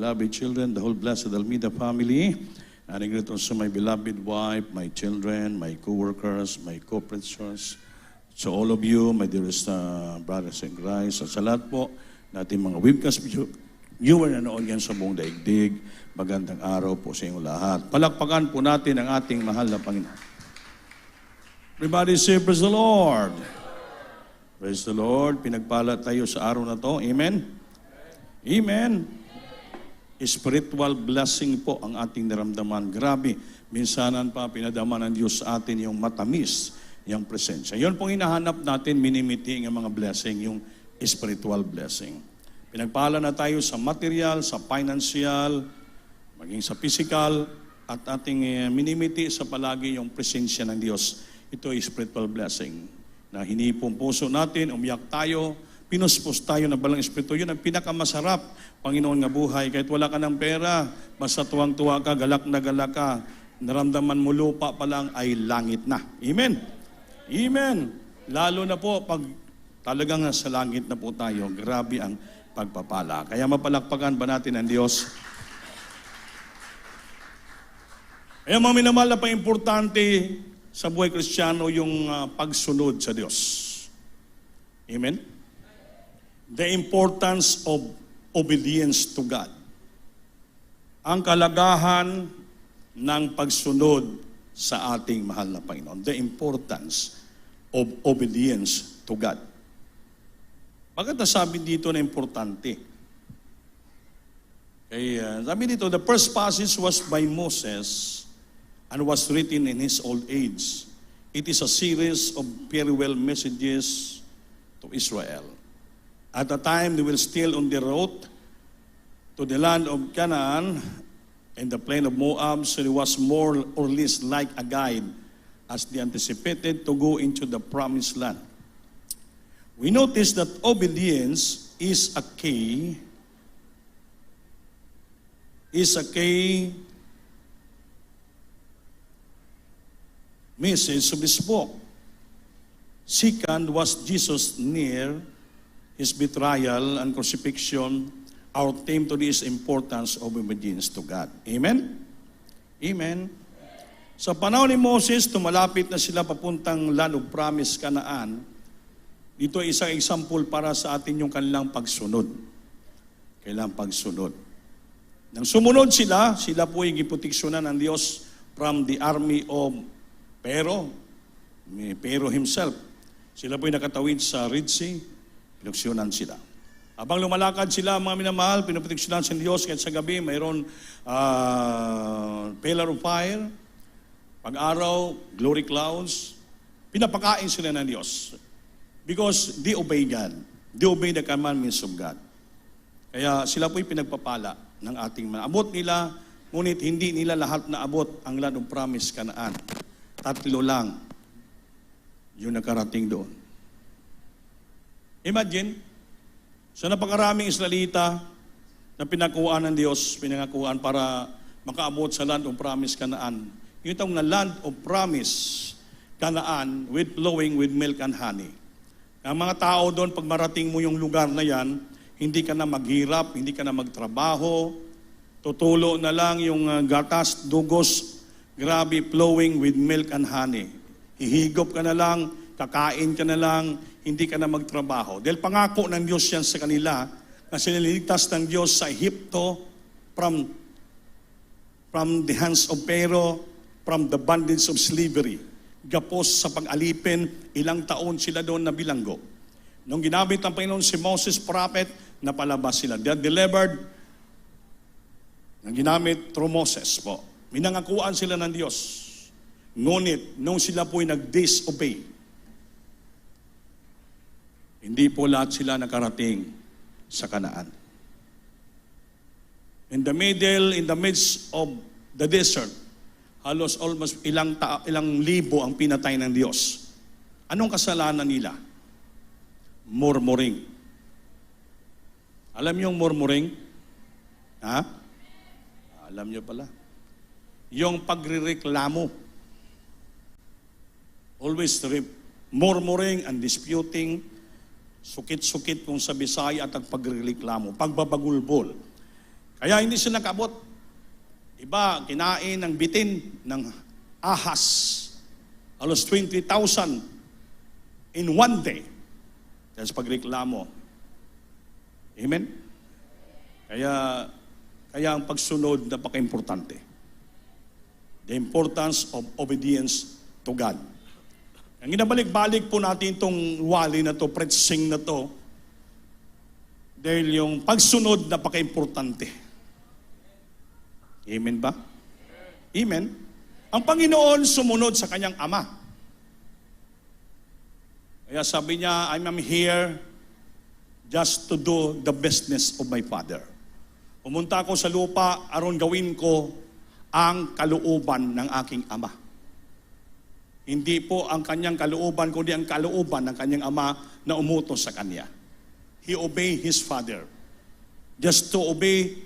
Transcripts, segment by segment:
beloved children, the whole blessed Almeida family. And I greet also my beloved wife, my children, my co-workers, my co-preachers. So all of you, my dearest brothers in Christ, sa lahat po natin mga webcast viewer na noon yan sa buong daigdig, magandang araw po sa inyong lahat. Palakpakan po natin ang ating mahal na Panginoon. Everybody say, praise the Lord. Praise the Lord. Pinagpala tayo sa araw na to. Amen? Amen. Spiritual blessing po ang ating naramdaman. Grabe, minsanan pa pinadaman ng Diyos sa atin yung matamis, yung presensya. Yun pong hinahanap natin, minimiti ng mga blessing, yung spiritual blessing. Pinagpala na tayo sa material, sa financial, maging sa physical, at ating minimiti sa palagi yung presensya ng Diyos. Ito ay spiritual blessing. Na hinipong puso natin, umiyak tayo, pinuspos tayo ng balang espiritu. Yun ang pinakamasarap, Panginoon nga buhay. Kahit wala ka ng pera, basta tuwang-tuwa ka, galak na galak ka, naramdaman mo lupa pa lang ay langit na. Amen? Amen. Lalo na po pag talagang sa langit na po tayo, grabe ang pagpapala. Kaya mapalakpakan ba natin ang Diyos? Kaya mga minamahal na pa-importante sa buhay Kristiyano yung pagsunod sa Diyos. Amen? The importance of obedience to God. Ang kalagahan ng pagsunod sa ating mahal na Panginoon. The importance of obedience to God. Bakit nasabi dito na importante? Kaya sabi dito, the first passage was by Moses and was written in his old age. It is a series of farewell messages to Israel. At the time they were still on the road to the land of Canaan and the plain of Moab, so it was more or less like a guide as they anticipated to go into the promised land. We notice that obedience is a key message of this book. Second was Jesus near his betrayal and crucifixion. Our theme today is importance of obedience to God. Amen? Amen. Sa panahon ni Moses, tumalapit na sila papuntang land of promise, Canaan. Ito ay isang example para sa atin yung kanilang pagsunod. Kailangang pagsunod. Nang sumunod sila po ay giproteksyonan ng Diyos from the army of Pharaoh himself. Sila po ay nakatawid sa Red Sea, pinoteksyonan sila. Habang lumalakad sila, mga minamahal, pinoproteksyonan sa Diyos, kahit sa gabi, mayroon pillar of fire, pag-araw, glory clouds, pinapakain sila ng Diyos. Because they obey God. They obey the commandments of God. Kaya sila po'y pinagpapala ng ating abot nila, ngunit hindi nila lahat na abot ang land of promise, Canaan. 3 lang yung nakarating doon. Imagine, sa napakaraming Israelita na pinakuhaan ng Diyos, pinangakuhaan para makaabot sa land of promise, Canaan. Yung itong na land of promise, Canaan, with flowing with milk and honey. Ang mga tao doon, pag marating mo yung lugar na yan, hindi ka na maghirap, hindi ka na magtrabaho, tutulo na lang yung gatas, dugos, grabe, flowing with milk and honey. Hihigop ka na lang, kakain ka na lang, hindi ka na magtrabaho. Dahil pangako ng Diyos yan sa kanila, na siniligtas ng Diyos sa Egypto from the hands of Pharaoh, from the bondage of slavery. Gapos sa pag-alipin, ilang taon sila doon na bilanggo. Nung ginamit ng Panginoon si Moses, prophet, napalabas sila. They are delivered, nang ginamit through Moses po. Minangakuan sila ng Diyos. Ngunit, nung sila po'y nag-disobey, hindi po lahat sila nakarating sa Canaan. In the midst of the desert, halos almost ilang libo ang pinatay ng Diyos. Anong kasalanan nila? Murmuring. Alam niyo yung murmuring? Ha? Alam niyo pala. Yung pagrereklamo. Always murmuring and disputing, sukit-sukit kung sa Bisaya at ang pagrereklamo, pagbabagulbol. Kaya hindi sila nakabot. Iba, kinain ng bitin ng ahas. Alos 20,000 in one day. Dahil sa pagreklamo. Amen? Kaya ang pagsunod napaka-importante. The importance of obedience to God. Ang ginabalik-balik po natin itong wali na to, preaching na to, dahil yung pagsunod napaka-importante. Amen ba? Amen? Ang Panginoon sumunod sa kanyang ama. Kaya sabi niya, I'm here just to do the business of my Father. Pumunta ako sa lupa, aron gawin ko ang kalooban ng aking ama. Hindi po ang kanyang kalooban, kundi ang kalooban ng kanyang ama na umutos sa kanya. He obeyed his father. Just to obey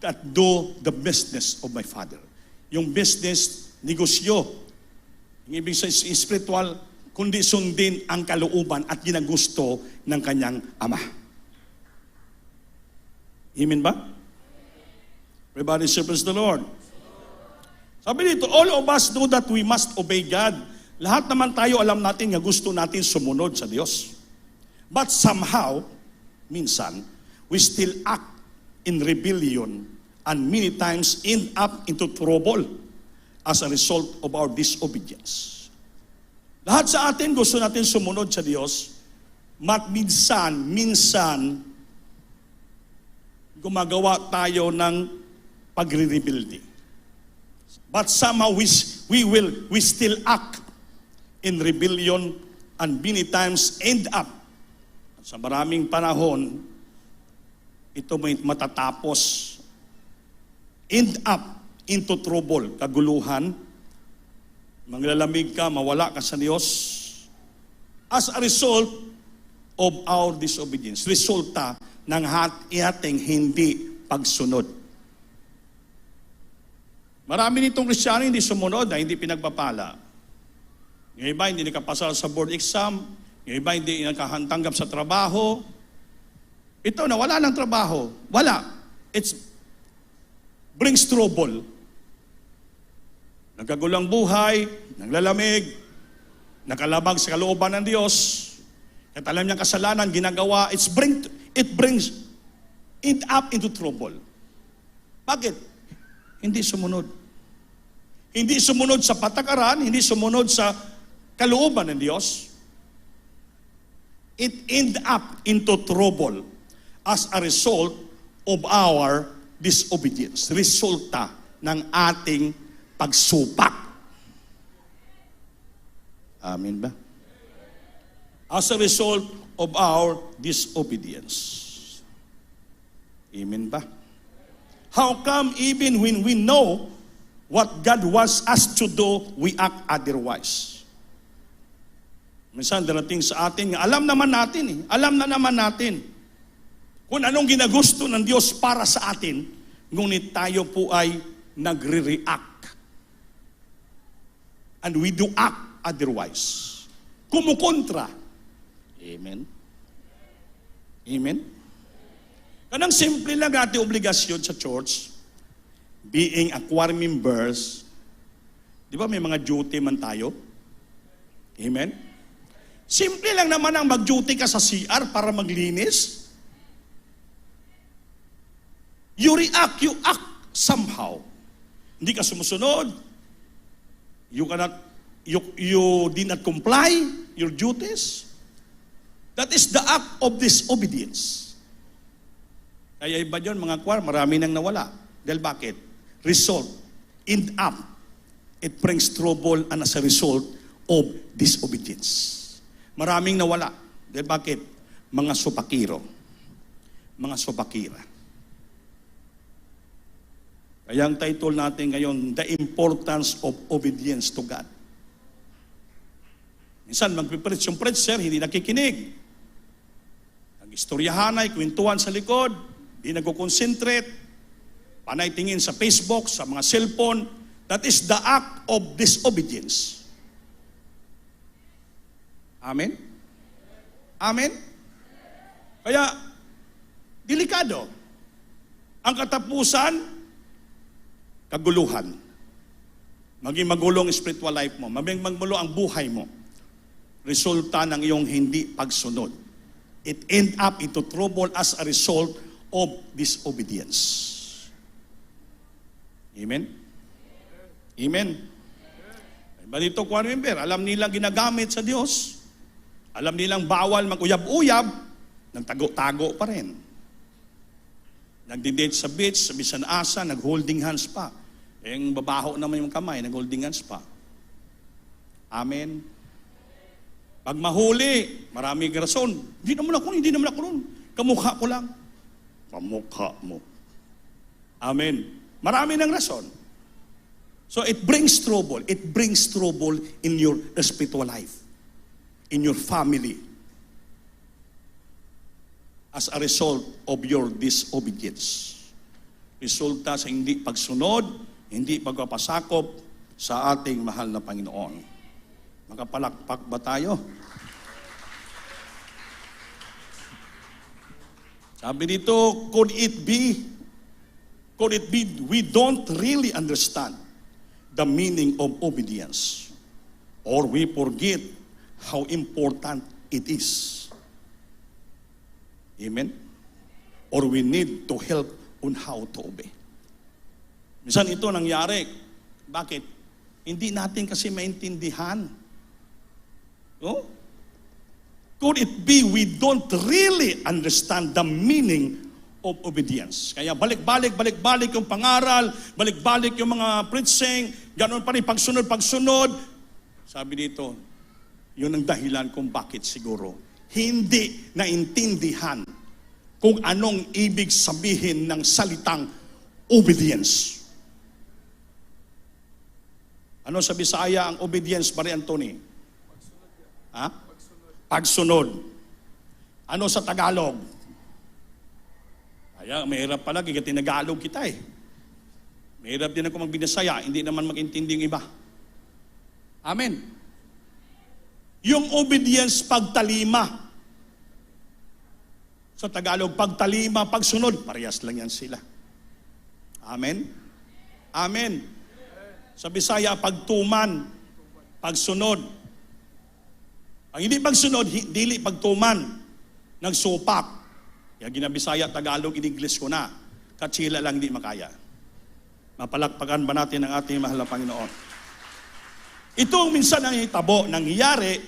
that do the business of my Father. Yung business, negosyo. Yung ibig sabihin spiritual, kundi sundin ang kalooban at ginagusto ng kanyang ama. Amen ba? Everybody serves the Lord. Sabi dito, all of us know that we must obey God. Lahat naman tayo alam natin nga gusto natin sumunod sa Diyos. But somehow, minsan, we still act in rebellion and many times end up into trouble as a result of our disobedience. Lahat sa atin gusto natin sumunod sa Diyos, minsan, gumagawa tayo ng pagre-rebelde. But somehow we still act in rebellion and many times end up. Sa maraming panahon, ito may matatapos. End up into trouble, kaguluhan. Manglalamig ka, mawala ka sa Diyos. As a result of our disobedience. Resulta ng ating hindi pagsunod. Marami nitong Kristiyano hindi sumunod na hindi pinagpapala. Yung iba hindi nakapasa sa board exam. Yung iba hindi nakahantanggap sa trabaho. Ito na wala ng trabaho. Wala. It brings trouble. Nagkagulang buhay, naglalamig, nakalabag sa kalooban ng Diyos. At alam niyang kasalanan, ginagawa, it brings it up into trouble. Bakit? Hindi sumunod. Hindi sumunod sa patakaran, hindi sumunod sa kalooban ng Diyos. It end up into trouble as a result of our disobedience. Resulta ng ating pagsupak. Amen ba? As a result of our disobedience. Amen ba? How come even when we know what God wants us to do, we act otherwise? Minsan darating sa atin, alam naman natin alam na naman natin kung anong ginagusto ng Diyos para sa atin, ngunit tayo po ay nagre-react. And we do act otherwise. Kumukontra. Amen? Amen? Kanang simple lang ating obligasyon sa church, being a choir members, di ba may mga duty man tayo? Amen? Simple lang naman ang mag-duty ka sa CR para maglinis. You react, you act somehow. Hindi ka sumusunod. You did not comply your duties. That is the act of disobedience. Kaya iba yun, mga choir, marami nang nawala. Dahil bakit? Result, end up, it brings trouble and as a result of disobedience. Maraming nawala. Dahil bakit? Mga supakiro. Mga supakira. Kaya ang title natin ngayon, The Importance of Obedience to God. Minsan, magpipreach yung preacher, hindi nakikinig. Nag-istoryahanay, kwentuhan sa likod, hindi nagko-concentrate, panay tingin sa Facebook, sa mga cellphone. That is the act of disobedience. Amen? Amen? Kaya, delikado. Ang katapusan, kaguluhan. Maging magulo ang spiritual life mo. Maging magulo ang buhay mo. Resulta ng iyong hindi pagsunod. It end up into trouble as a result of disobedience. Amen? Amen? Balito ko remember, alam nilang ginagamit sa Diyos. Alam nilang bawal mag-uyab-uyab, nagtago-tago pa rin. Nagdi-date sa beach, sa bisan asa, nag-holding hands pa. Yung babaho naman yung kamay, nag-holding hands pa. Amen. Pag mahuli, maraming rason. Hindi naman ako nun. Kamukha ko lang. Kamukha mo. Amen. Marami ng rason. So it brings trouble. It brings trouble in your spiritual life. In your family. As a result of your disobedience. Resulta sa hindi pagsunod, hindi pagpapasakop sa ating mahal na Panginoon. Makapalakpak ba tayo? Sabi dito, could it be we don't really understand the meaning of obedience, or we forget how important it is. Amen? Or we need to help on how to obey. Minsan ito nangyari. Bakit? Hindi natin kasi maintindihan. No? Could it be we don't really understand the meaning of obedience? Kaya balik-balik yung pangaral, balik-balik yung mga preaching, ganoon pa rin pagsunod. Sabi dito, yun ang dahilan kung bakit siguro hindi naintindihan kung anong ibig sabihin ng salitang obedience. Ano sa Bisaya ang obedience, Pare Anthony? Ha? Pagsunod. Ano sa Tagalog? Kaya mahirap pala, kaya tinagalog kita eh. Mahirap din ako magbinasaya, hindi naman mag-intindi yung iba. Amen. Yung obedience, pagtalima. Sa Tagalog, pagtalima, pagsunod, parehas lang yan sila. Amen? Amen. Sa Bisaya, pagtuman, pagsunod. Ang hindi pagsunod, dili pagtuman, nagsupak. Kaya ginabisaya, Tagalog, in-English ko na. Katsila lang di makaya. Mapalakpakan ba natin ang ating mahal na Panginoon? Itong minsan ang hitabo, nangyayari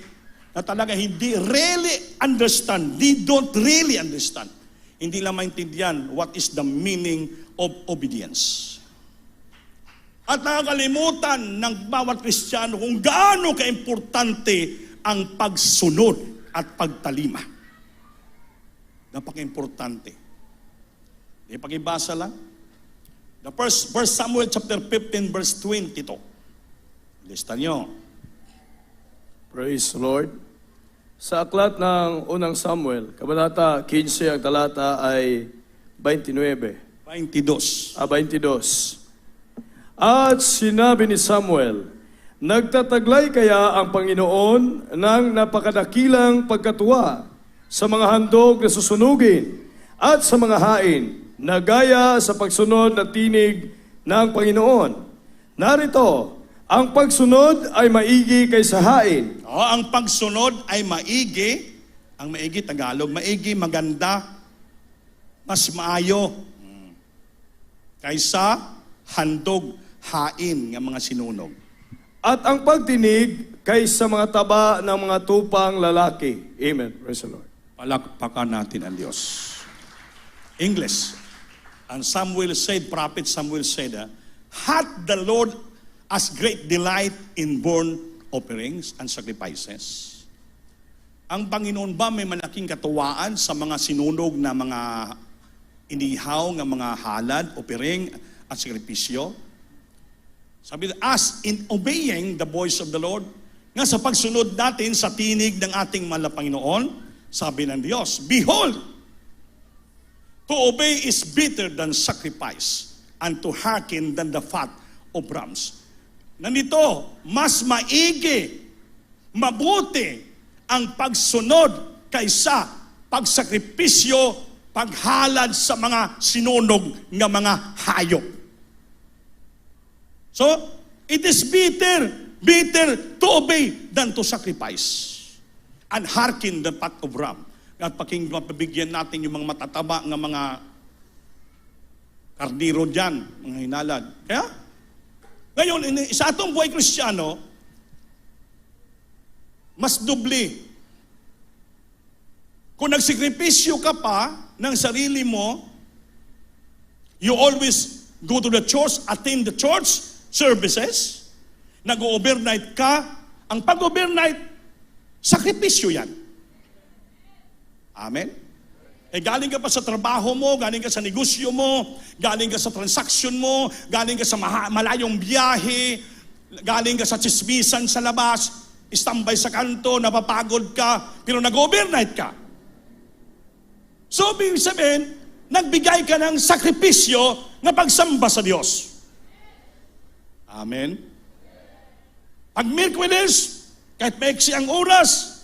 na talaga hindi really understand. They don't really understand. Hindi lang maintindihan what is the meaning of obedience. At nakakalimutan ng bawat Kristiyano kung gaano kaimportante ang pagsunod at pagtalima. Napaka-importante. Ipag-ibasa lang. The first Samuel chapter 15 verse 22. Lista nyo. Praise the Lord. Sa aklat ng unang Samuel, kabanata 15, ang talata ay 29. 22. 22. At sinabi ni Samuel, nagtataglay kaya ang Panginoon ng napakadakilang pagkatuwa sa mga handog na susunugin at sa mga hain na gaya sa pagsunod na tinig ng Panginoon. Narito, ang pagsunod ay maigi kaysa hain. Ang pagsunod ay maigi. Ang maigi, Tagalog, maigi, maganda, mas maayo kaysa handog, hain ng mga sinunog. At ang pagtinig kaysa mga taba ng mga tupang lalaki. Amen. Praise the Lord. Palakpakan natin ang Diyos. English. And prophet Samuel said, had the Lord as great delight in burnt offerings and sacrifices? Ang Panginoon ba may malaking katuwaan sa mga sinunog na mga inihaw, ng mga halad, offering at sakripisyo? Sabi, as in obeying the voice of the Lord, nga sa pagsunod natin sa tinig ng ating mahal na Panginoon, sabi ng Diyos, behold, to obey is better than sacrifice, and to hearken than the fat of rams. Nandito, mas maigi, mabuti ang pagsunod kaysa pagsakripisyo paghalad sa mga sinunog nga mga hayop. So, it is better to obey than to sacrifice. And hearken the path of Ram. At pabigyan natin yung mga matataba ng mga kardiro dyan, mga hinalad. Kaya, ngayon, sa atong buhay Kristiyano, mas doble. Kung nagsikripisyo ka pa ng sarili mo, you always go to the church, attend the church services, nag-overnight ka, ang pag-overnight, sakripisyo yan. Amen? Galing ka pa sa trabaho mo, galing ka sa negosyo mo, galing ka sa transaksyon mo, galing ka sa malayong biyahe, galing ka sa chismisan sa labas, istambay sa kanto, napapagod ka, pero nag-overnight ka. So, ibig sabihin, nagbigay ka ng sakripisyo na pagsamba sa Diyos. Amen? Pag Miyerkules, kahit maiksi ang oras,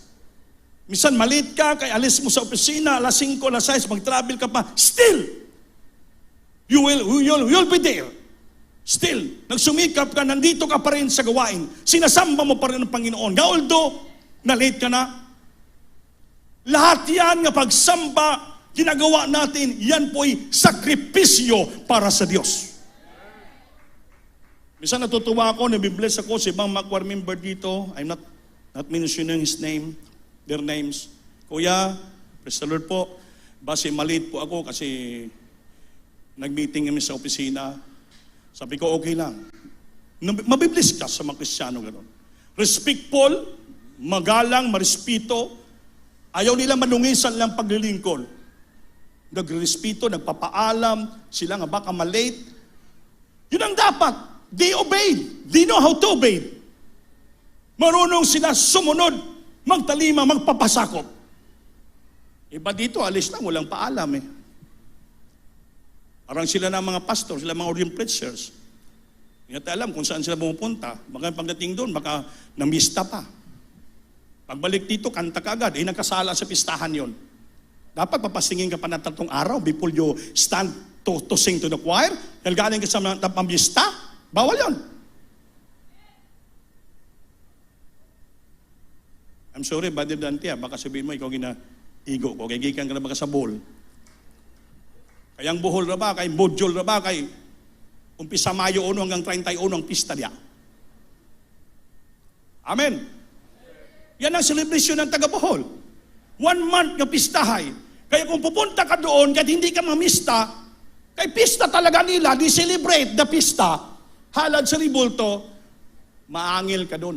minsan malit ka, kaya alis mo sa opisina, alas 5, alas 6, mag-travel ka pa, still, you'll be there. Still, nagsumikap ka, nandito ka pa rin sa gawain. Sinasamba mo pa rin ang Panginoon. Although, na-late ka na, lahat yan nga pagsamba, ginagawa natin, yan po'y sakripisyo para sa Diyos. Minsan natutuwa ako, nabibless ako sa ibang choir member dito. I'm not mentioning their names. Kuya, praise the Lord po. Base malit po ako kasi nag-meeting kami sa opisina. Sabi ko, okay lang. Mabibless ka sa mga Kristiyano gano'n. Respectful, magalang, marespito. Ayaw nila manungisan lang paglilingkod. Nagrespeto, nagpapaalam, sila nga baka malate. Yun ang dapat. They obeyed. They know how to obey. Marunong sila sumunod, magtalima, magpapasakop. Iba dito, alis lang, walang paalam eh. Parang sila na mga pastor, sila mga ordained preachers. Hindi natin alam kung saan sila pumupunta. Baka pagdating doon, baka namista pa. Pagbalik dito, kanta ka agad. Nagkasala sa pistahan yon. Dapat papasingin ka pa ng 3 araw before you stand to sing to the choir. Dahil galing ka sa pambista. Bawal yun. I'm sorry, Brother Dante, baka sabihin mo, ikaw gina-igo ko, kaya gikan ka na baka sa bowl. Kayang buhol na ba, kay bodjol na ba, kay umpisa Mayo 1 hanggang 31 ang pista niya. Amen. Yan ang celebration ng taga-Bohol. 1 month na pistahay. Kaya kung pupunta ka doon, kahit hindi ka mamista, kay pista talaga nila, di celebrate the pista, halad sa ribulto, maangil ka doon.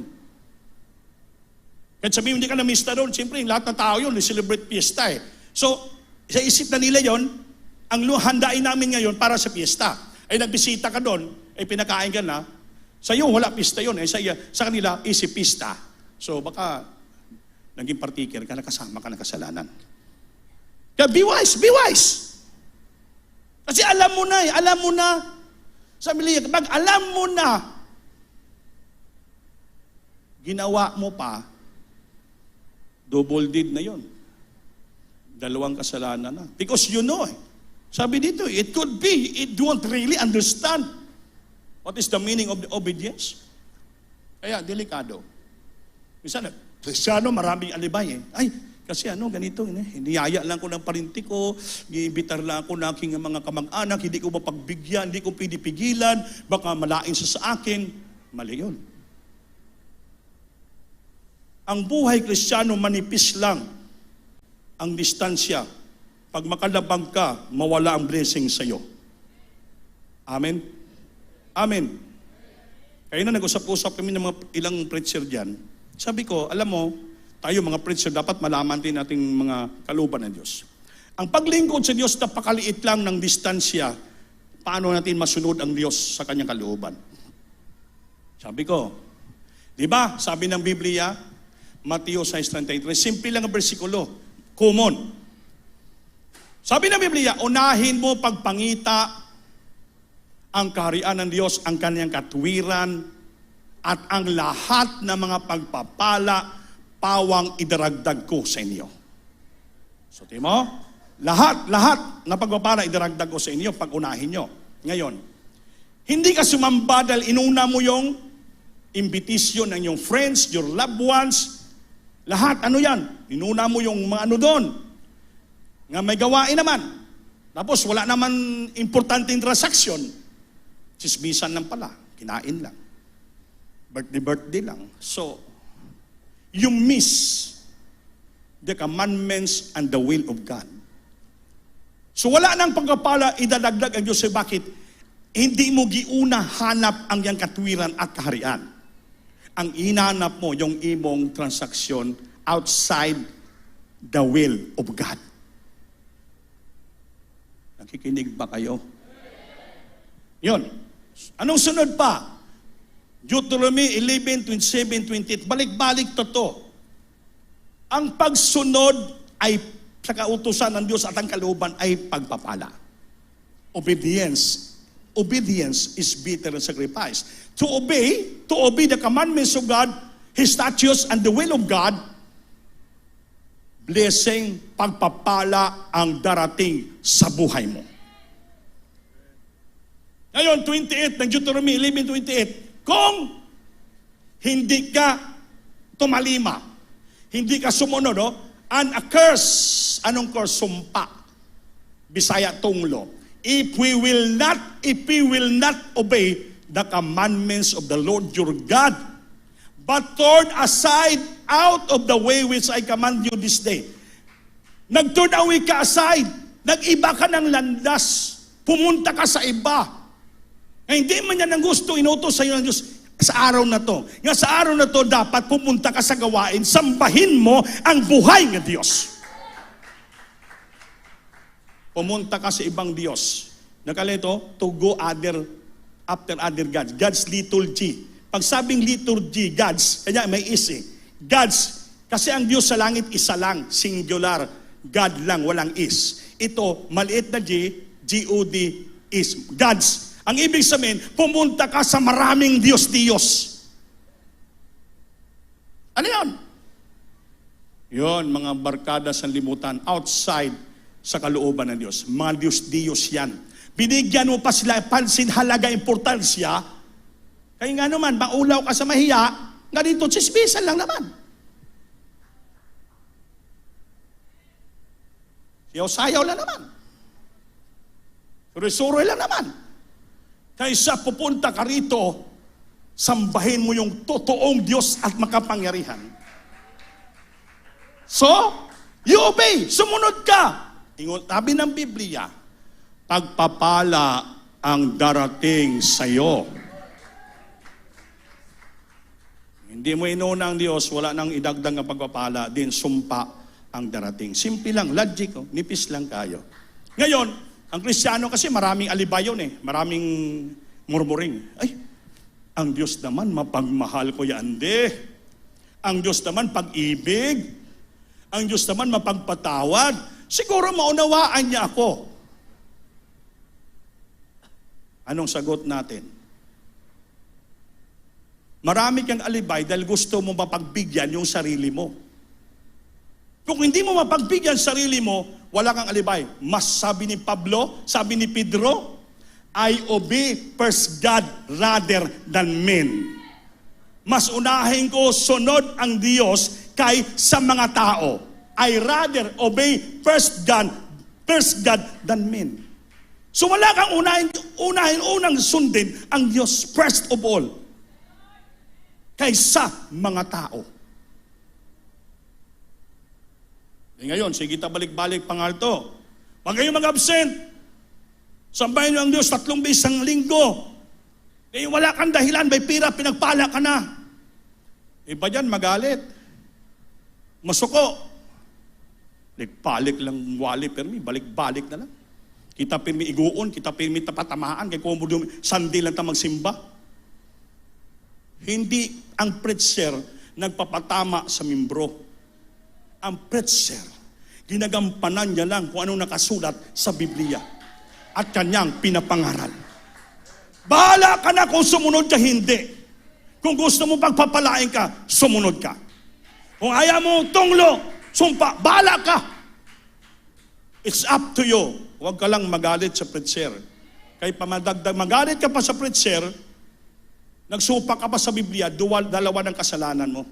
Kahit sabihin hindi ka namista doon, siyempre lahat ng tao yun, celebrate pista eh. So, sa isip na nila yon, ang handain namin ngayon para sa pista. Ay nagbisita ka doon, ay pinakain ka na, sa iyo wala pista yun, sa kanila isip pista. So baka naging partiker ka, nakasama ka ng kasalanan. Kaya be wise. Kasi alam mo na. Sabi niya, kapag alam mo na, ginawa mo pa, double deed na yon. 2 kasalanan na. Because you know eh. Sabi dito, it could be, it don't really understand what is the meaning of the obedience. Kaya, delikado. Minsan, Kristiyano, maraming alibay eh. Ay, kasi ganito, niyaya lang ko ng parinti ko, iimbitar lang ako ng aking mga kamag-anak, hindi ko mapagbigyan, hindi ko pinipigilan, baka malain sa akin. Mali yun. Ang buhay Kristiyano, manipis lang ang distansya. Pag makalabag ka, mawala ang blessing sa iyo. Amen? Amen. Kaya na nag-usap-usap kami ng mga ilang preacher dyan. Sabi ko, alam mo, tayo mga preacher, dapat malaman din nating mga kalooban ng Diyos. Ang paglingkod sa Diyos, napakaliit lang ng distansya. Paano natin masunod ang Diyos sa kanyang kalooban? Sabi ko, di ba, sabi ng Biblia, Mateo 6:33, simple lang ang bersikulo, common. Sabi ng Biblia, unahin mo pagpangita ang kaharian ng Diyos, ang kanyang katuwiran, at ang lahat ng mga pagpapala, pawang idaragdag ko sa inyo. So, timo, Lahat na pagpapala idaragdag ko sa inyo pag unahin nyo. Ngayon, hindi ka sumamba dahil inuna mo yung invitation ng yung friends, your loved ones, lahat, ano yan? Inuna mo yung mga ano doon, nga may gawain naman. Tapos wala naman importanteng transaction. Sismisan lang pala, kinain lang. Birthday lang. So, you miss the commandments and the will of God. So wala nang pagpapala, idadagdag ang Diyos. Bakit? Hindi mo giuna hanap ang yang katwiran at kaharian. Ang inanap mo yung imong transaksyon outside the will of God. Nakikinig ba kayo? Yun. Anong sunod pa? Deuteronomy 11:27-28. Balik-balik to. Ang pagsunod ay sa kautusan ng Diyos at ang kalooban ay pagpapala. Obedience is better than sacrifice. To obey the commandments of God, His statutes, and the will of God, blessing, pagpapala ang darating sa buhay mo. Ngayon, 28 ng Deuteronomy 11:28, kung hindi ka tumalima, hindi ka sumunod, and a curse, anong curse? Sumpa. Bisaya tunglo. If we will not obey the commandments of the Lord your God, but turn aside out of the way which I command you this day. Nag-turn away ka aside, nag-iba ka ng landas, pumunta ka sa iba. Hindi man yan ang gusto, inutos sa iyo ng Diyos sa araw na to. Nga sa araw na to, dapat pumunta ka sa gawain, sambahin mo ang buhay ng Diyos. Pumunta ka sa ibang Diyos. Nakalito, to go after other gods. God's liturgy. Pag sabing liturgy, God's, kanya may is God's, kasi ang Diyos sa langit isa lang, singular. God lang, walang is. Ito, maliit na G, G-O-D, is. God's. Ang ibig sabihin, pumunta ka sa maraming Diyos-Diyos. Ano yun? Yun, mga barkada sa limutan, outside sa kalooban ng Diyos. Mga Diyos-Diyos yan. Binigyan mo pa sila pansin, halaga, importansya. Kaya nga naman, maulaw ka sa mahiya, nga dito, chismisan lang naman. Sayaw lang naman. Suri-suri lang naman. Kaysa pupunta ka rito, sambahin mo yung totoong Diyos at makapangyarihan. So, you obey, sumunod ka. Sabi ng Biblia, pagpapala ang darating sa iyo. Hindi mo inuna ang Diyos, wala nang idagdag ng pagpapala, din sumpa ang darating. Simple lang, logic, nipis lang kayo. Ngayon, ang Kristiyano kasi maraming alibay yun maraming murmuring. Ay, ang Diyos naman mapagmahal ko yan, Ang Diyos naman pag-ibig. Ang Diyos naman mapagpatawad. Siguro maunawaan niya ako. Anong sagot natin? Marami kang alibay dahil gusto mo mapagbigyan yung sarili mo. Kung hindi mo mapagbigyan sarili mo, wala kang alibay. Mas sabi ni Pablo, sabi ni Pedro, I obey first God rather than men. Mas unahin ko sunod ang Diyos kay sa mga tao. I rather obey first God than men. So wala kang unang sundin ang Diyos first of all kaysa mga tao. Ngayon, sige kita balik-balik pangalto. Huwag kayong mag-absent. Sambahin niyo ang Diyos 3 beses ang linggo. Wala kang dahilan, may pira, pinagpala ka na. Iba dyan, magalit. Masuko. Balik lang wali, permi, balik-balik na lang. Kita permi iguon, kita permi tapatamaan, kaya kung sandi lang ta magsimba. Hindi ang preacher nagpapatama sa membro. Ang preacher, ginagampanan niya lang kung anong nakasulat sa Biblia at kanyang pinapangaral. Bahala ka na kung sumunod ka, hindi. Kung gusto mo pagpapalain ka, sumunod ka. Kung ayaw mo tunglo, sumpa, bahala ka. It's up to you. Huwag ka lang magalit sa preacher. Kaya pamadagdag, magalit ka pa sa preacher, nagsupa ka pa sa Biblia, dalawa ng kasalanan mo.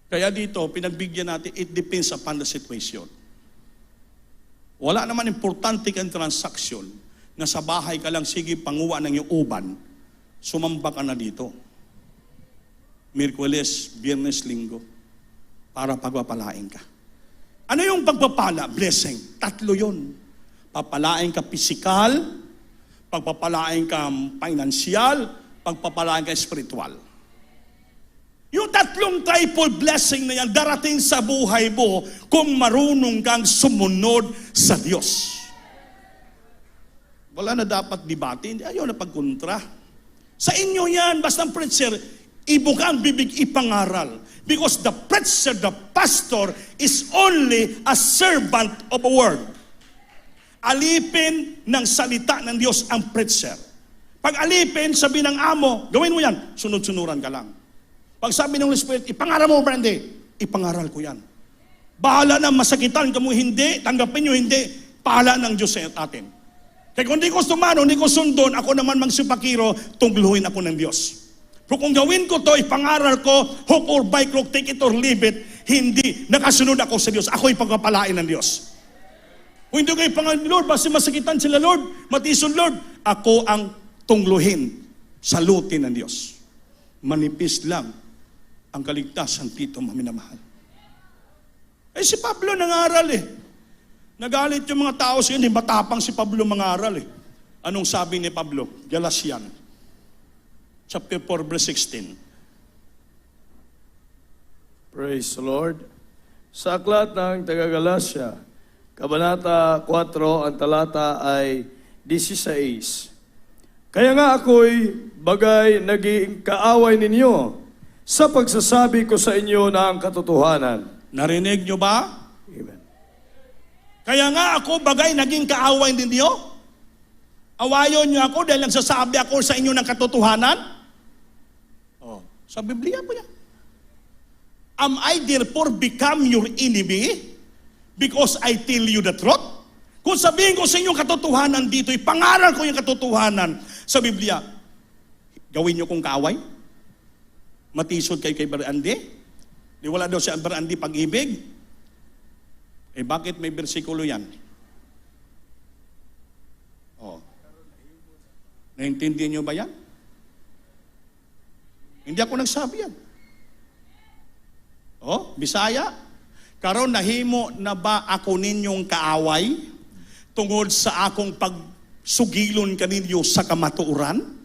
Kaya dito, pinagbigyan natin, it depends upon the situation. Wala naman importante kang transaksyon na sa bahay ka lang, sige, panguha ng iyong uban, sumamba ka na dito. Miyerkules, Biyernes, Linggo, para pagpapalain ka. Ano yung pagpapala? Blessing. 3 yun. Papalain ka physical, pagpapalain ka financial, pagpapalain ka spiritual. Yung 3 triple blessing na yan, darating sa buhay mo kung marunong kang sumunod sa Diyos. Wala na dapat debate, hindi ayaw na pagkontra. Sa inyo yan, basta ang preacher, ibuka ang bibig ipangaral. Because the preacher, the pastor, is only a servant of a word. Alipin ng salita ng Diyos ang preacher. Pag alipin, sabi ng amo, gawin mo yan, sunod-sunuran ka lang. Pag sabi ng Holy Spirit, ipangaral mo, Brandy, ipangaral ko yan. Bahala na masakitan ka mo, hindi, tanggapin nyo, hindi, pahala ng Diyos sa atin. Kaya kung di ko sumano, hindi ko sundon, ako naman magsipakiro, tungluhin ako ng Diyos. Pero kung gawin ko to, ipangaral ko, hook or by crook, take it or leave it, hindi, nakasunod ako sa Diyos. Ako ipagpapalain ng Diyos. Kung hindi ko ipangaral, Lord, basta masakitan sila, Lord, matison, Lord, ako ang tungluhin, salutin ng Diyos. Manipis lang ang kaligtasan dito, maminamahal. Eh si Pablo nangaral eh. Nagalit yung mga tao siya, hindi matapang si Pablo mangaral eh. Anong sabi ni Pablo? Galatian, chapter 4, verse 16. Praise the Lord. Sa aklat ng taga-Galacia, Kabanata 4, ang talata ay 16. Kaya nga ako'y bagay naging kaaway ninyo sa pagsasabi ko sa inyo ng katotohanan. Narinig nyo ba? Amen. Kaya nga ako bagay naging kaaway ninyo. Awayon nyo ako dahil nagsasabi ako sa inyo ng katotohanan. Oh, sa Biblia po yan. Am I therefore become your enemy because I tell you the truth? Kung sabihin ko sa inyo katotohanan dito, ipangaral ko yung katotohanan sa Biblia, gawin nyo kong kaaway? Matisod kayo kay Brother Andy? Di wala daw si Brother Andy pag-ibig? Eh bakit may bersikulo yan? Oh. Naintindihan nyo ba yan? Hindi ako nagsabi yan. Oh, Bisaya? Karon nahimo na ba ako ninyong kaaway tungod sa akong pagsugilon kaninyo sa kamatuoran?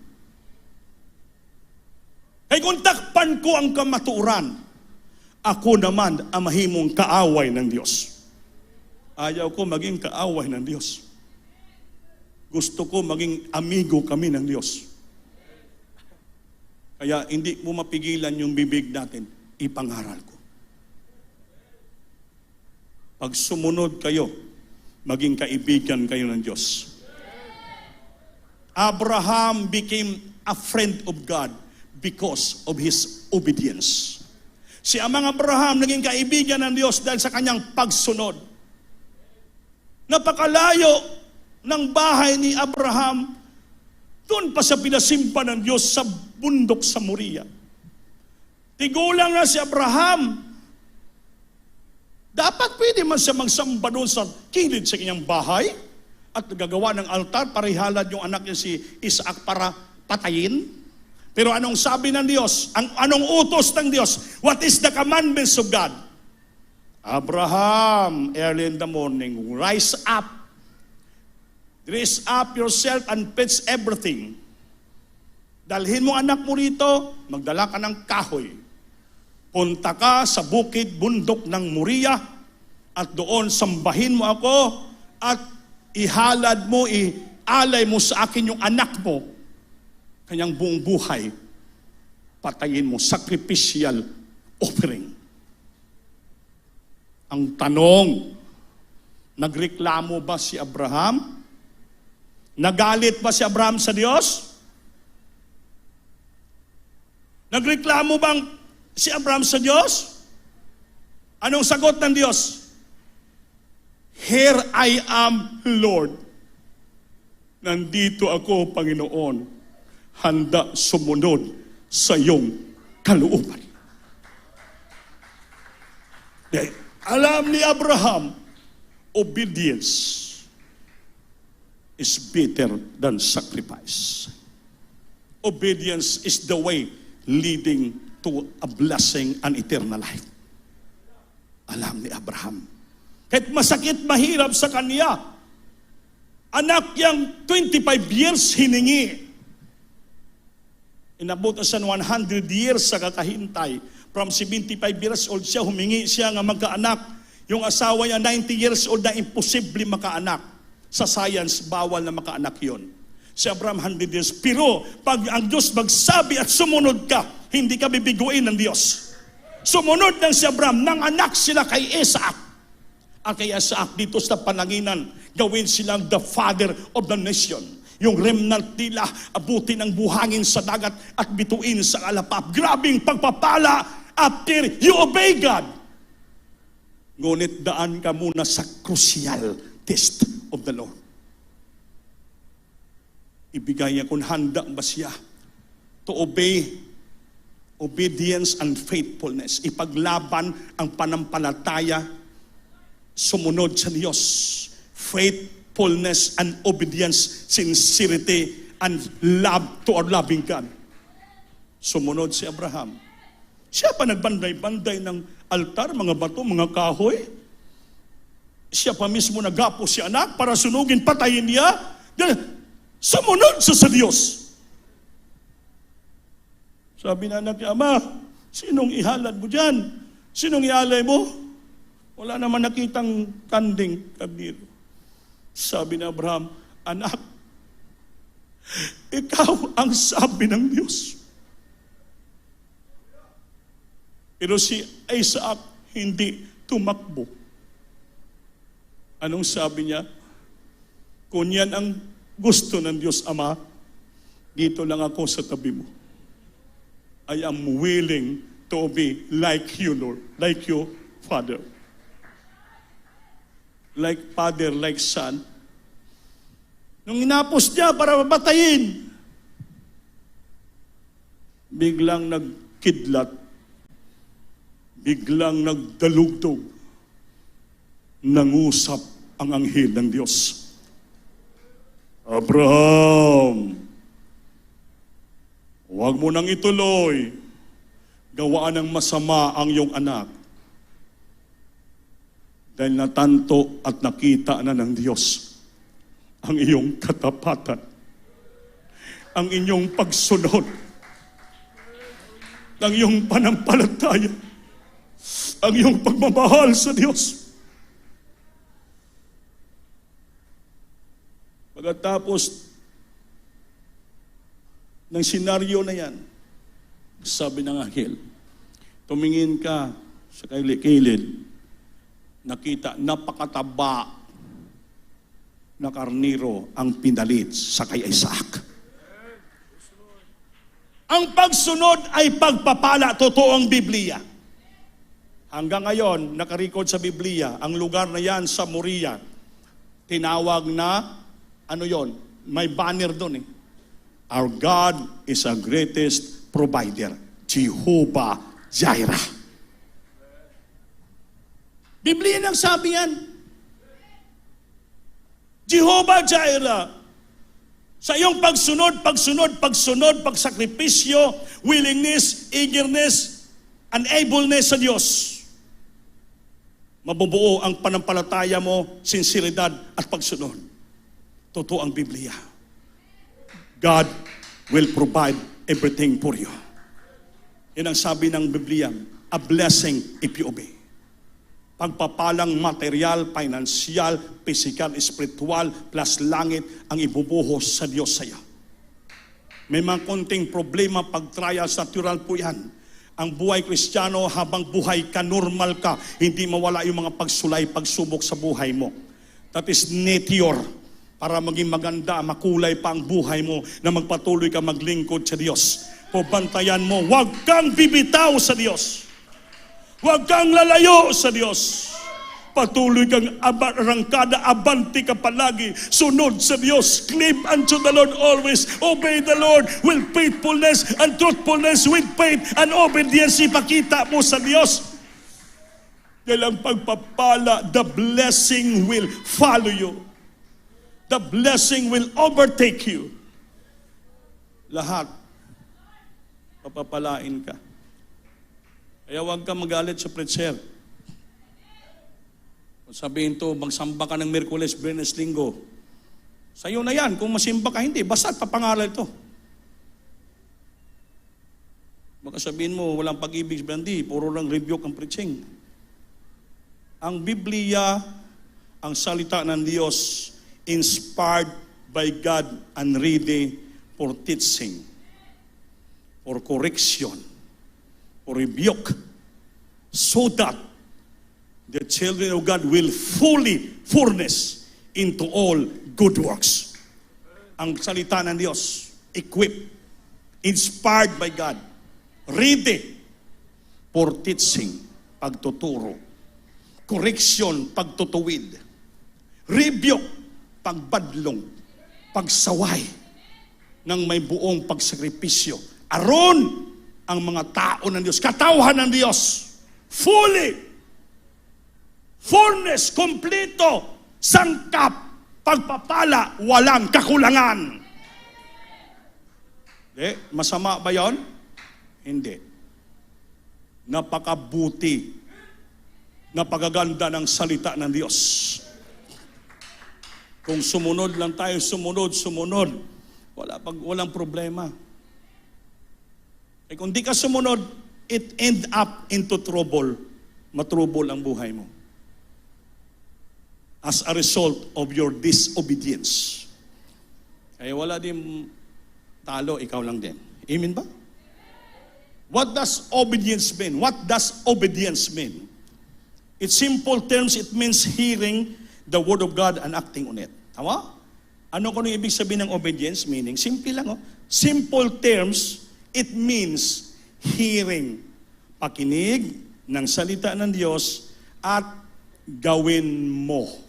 Kaya kung takpan ko ang kamatuoran, ako naman ang mahimong kaaway ng Diyos. Ayaw ko maging kaaway ng Diyos. Gusto ko maging amigo kami ng Diyos. Kaya hindi mo mapigilan yung bibig natin, ipangaral ko. Pag sumunod kayo, maging kaibigan kayo ng Diyos. Abraham became a friend of God because of his obedience. Si Amang Abraham naging kaibigan ng Diyos dahil sa kanyang pagsunod. Napakalayo ng bahay ni Abraham, doon pa sa pinasimpa ng Diyos sa bundok sa Moriah. Tigulang na si Abraham, dapat pwede man siya magsamba doon sa kilid sa kanyang bahay at gagawa ng altar para ihalad yung anak niya si Isaac para patayin. Pero anong sabi ng Diyos? Anong utos ng Diyos? What is the commandments of God? Abraham, early in the morning, rise up. Dress up yourself and fetch everything. Dalhin mo anak mo rito, magdala ka ng kahoy. Punta ka sa bukid, bundok ng Moriah, at doon sambahin mo ako, at ihalad mo, ialay mo sa akin yung anak mo, kanyang buong buhay, patayin mo, sacrificial offering. Ang tanong, nagreklamo ba si Abraham? Nagalit ba si Abraham sa Diyos? Nagreklamo bang si Abraham sa Diyos? Anong sagot ng Diyos? Here I am, Lord. Nandito ako, Panginoon. Handa sumunod sa iyong kalooban. Dahil alam ni Abraham, obedience is better than sacrifice. Obedience is the way leading to a blessing and eternal life. Alam ni Abraham. Kahit masakit, mahirap sa kanya, anak niyang 25 years hiningi. Inabot na siya 100 years sa kakahintay. From 75 years old siya, humingi siya nga magkaanak. Yung asawa niya, 90 years old na imposible makaanak. Sa science, bawal na makaanak yon. Si Abraham, 100 years. Pero, pag ang Diyos magsabi at sumunod ka, hindi ka bibiguin ng Diyos. Sumunod ng si Abraham, nang anak sila kay Isaac. At kay Isaac dito sa pananginan, gawin silang the father of the nation. Yung remnant nila, abutin ang buhangin sa dagat at bituin sa alapap. Grabing pagpapala after you obey God. Ngunit daan ka muna sa crucial test of the Lord. Ibigay niya kung handa ba siya to obey. Obedience and faithfulness. Ipaglaban ang panampalataya, sumunod sa Diyos. Faithfulness and obedience, sincerity and love to our loving God. Sumunod si Abraham. Siya pa nagbanday-banday ng altar, mga bato, mga kahoy. Siya pa mismo nagapo si anak para sunugin, patayin niya. Sumunod sa Diyos. Sabi na anak niya, Ama, sinong ihalad mo dyan? Sinong ialay mo? Wala naman nakitang kanding kabiro. Sabi ni Abraham, anak, ikaw ang sabi ng Diyos. Pero si Isaac hindi tumakbo. Anong sabi niya? Kung yan ang gusto ng Diyos, Ama, dito lang ako sa tabi mo. I am willing to be like you, Lord, like your Father. Like father, like son. Nung inapos niya para mabatayin, biglang nagkidlat, biglang nagdalugtog, nangusap ang anghel ng Diyos. Abraham, huwag mo nang ituloy. Gawaan ng masama ang iyong anak. Dahil natanto at nakita na ng Diyos ang iyong katapatan, ang inyong pagsunod, ang iyong panampalataya, ang iyong pagmamahal sa Diyos. Pagkatapos ng senaryo na yan, sabi ng anghel, tumingin ka sa kilid, nakita, napakataba na karniro ang pinalit sa kay Isaac. Ang pagsunod ay pagpapala, totoo ang Biblia. Hanggang ngayon, nakarecord sa Biblia, ang lugar na yan sa Moriah, tinawag na, may banner doon eh. Our God is our greatest provider, Jehovah Jireh. Biblia nang sabi yan. Jehovah Jireh. Sa iyong pagsunod, pagsakripisyo, willingness, eagerness, and ableness sa Diyos, mabubuo ang panampalataya mo, sinseridad at pagsunod. Totoo ang Biblia. God will provide everything for you. Yan ang sabi ng Biblia, a blessing if you obey. Pagpapalang material, financial, physical, spiritual, plus langit ang ibubuhos sa Diyos sa iyo. May mga konting problema pag trials, natural po yan. Ang buhay Kristiyano, habang buhay ka, normal ka, hindi mawala yung mga pagsulay, pagsubok sa buhay mo. That is nature. Para maging maganda, makulay pa ang buhay mo na magpatuloy ka maglingkod sa Diyos. Pabantayan mo, huwag kang bibitaw sa Diyos. Huwag kang lalayo sa Diyos. Patuloy kang arangkada, abanti ka palagi. Sunod sa Diyos. Cleave unto the Lord always. Obey the Lord with faithfulness and truthfulness, with faith and obedience. Ipakita mo sa Diyos. Dahil ang pagpapala, the blessing will follow you. The blessing will overtake you. Lahat. Papapalain ka. Kaya huwag kang magalit sa preacher. Kung sabihin to, magsamba ka ng Miyerkules, Biyernes, Linggo. Sa'yo na yan. Kung masimba ka, hindi. Basta papangaral ito. Baka sabihin mo, walang pag-ibig, hindi. Puro lang rebuke ang preaching. Ang Biblia, ang salita ng Diyos, inspired by God and ready for teaching, for correction, for rebuke, so that the children of God will fully furnish into all good works. Ang salita ng Diyos, equipped, inspired by God, ready for teaching, pagtuturo, correction, pagtutuwid, rebuke, pagbadlong, pagsaway, ng may buong pagsakripisyo. Aron ang mga tao ng Diyos, katauhan ng Diyos, fully fullness, kompleto, sangkap, pagpapala, walang kakulangan. Masama ba yon? Hindi. Napakabuti, napakaganda ng salita ng Diyos. Kung sumunod lang tayo, sumunod, walang problema. Kung di ka sumunod, it end up into trouble. Matrubol ang buhay mo. As a result of your disobedience. Kaya wala din talo, ikaw lang din. Amen ba? What does obedience mean? What does obedience mean? In simple terms, it means hearing the word of God and acting on it. Tama? Ano kung ibig sabihin ng obedience? Meaning, simple lang. Simple terms, it means hearing. Pakinig ng salita ng Diyos at gawin mo.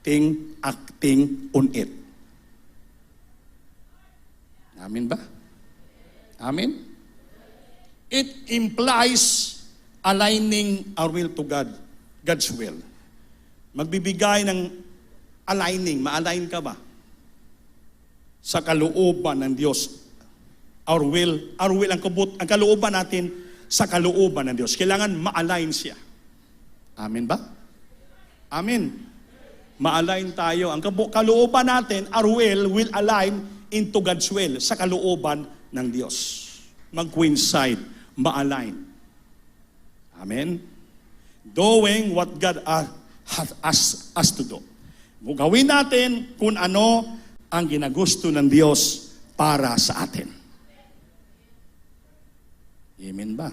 Acting on it. Amen ba? Amen? It implies aligning our will to God, God's will. Magbibigay ng aligning, ma-align ka ba? Sa kalooban ng Diyos. Our will, ang kalooban natin sa kalooban ng Diyos. Kailangan ma-align siya. Amen ba? Amen. Ma-align tayo. Ang kalooban natin, our will align into God's will, sa kalooban ng Diyos. Mag-coincide, ma-align. Amen? Doing what God has asked us to do. Gawin natin kung ano ang ginagusto ng Diyos para sa atin. Amen ba?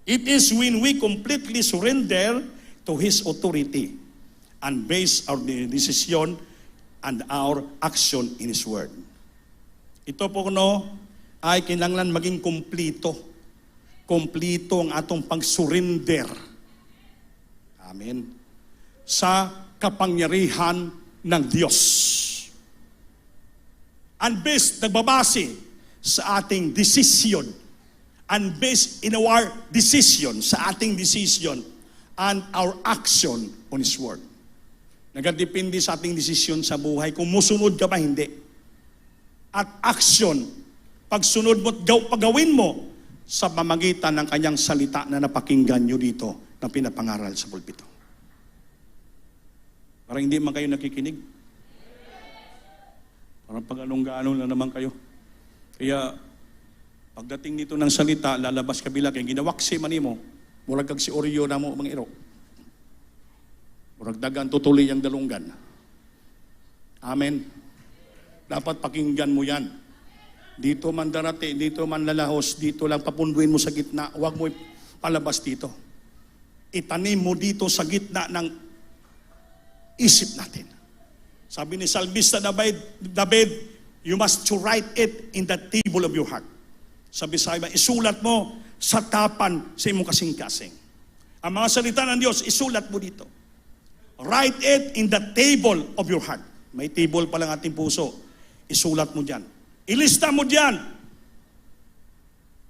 It is when we completely surrender to His authority and base our decision and our action in His Word. Ito po ay kailangan maging kumplito. Kumplito ang atong pag-surrender. Amen. Sa kapangyarihan ng Diyos. And based, nagbabase sa ating decision. And based in our decision, sa ating decision and our action on His Word. Nagadepende sa ating desisyon sa buhay kung musunod ka ba, hindi. At action, pagsunod mo, pagawin mo sa pamagitan ng kanyang salita na napakinggan nyo dito na pinapangaral sa pulpito. Parang hindi man kayo nakikinig. Parang pag-anong-gaano na naman kayo. Kaya, pagdating nito ng salita, lalabas kabila kaya ginawaksi man mo, murag kag si Oreo na mo mga iro. Murag dagan tutuloy ang dalunggan. Amen. Dapat pakinggan mo yan. Dito man darate, dito man lalahos, dito lang papunduin mo sa gitna. Huwag mo palabas dito. Itanim mo dito sa gitna ng isip natin. Sabi ni Salmista David, you must to write it in the table of your heart. Sa Bisaya, isulat mo sa tapan sa imong kasing-kasing. Ang mga salita ng Diyos, isulat mo dito. Write it in the table of your heart. May table pa lang ating puso. Isulat mo dyan. Ilista mo dyan.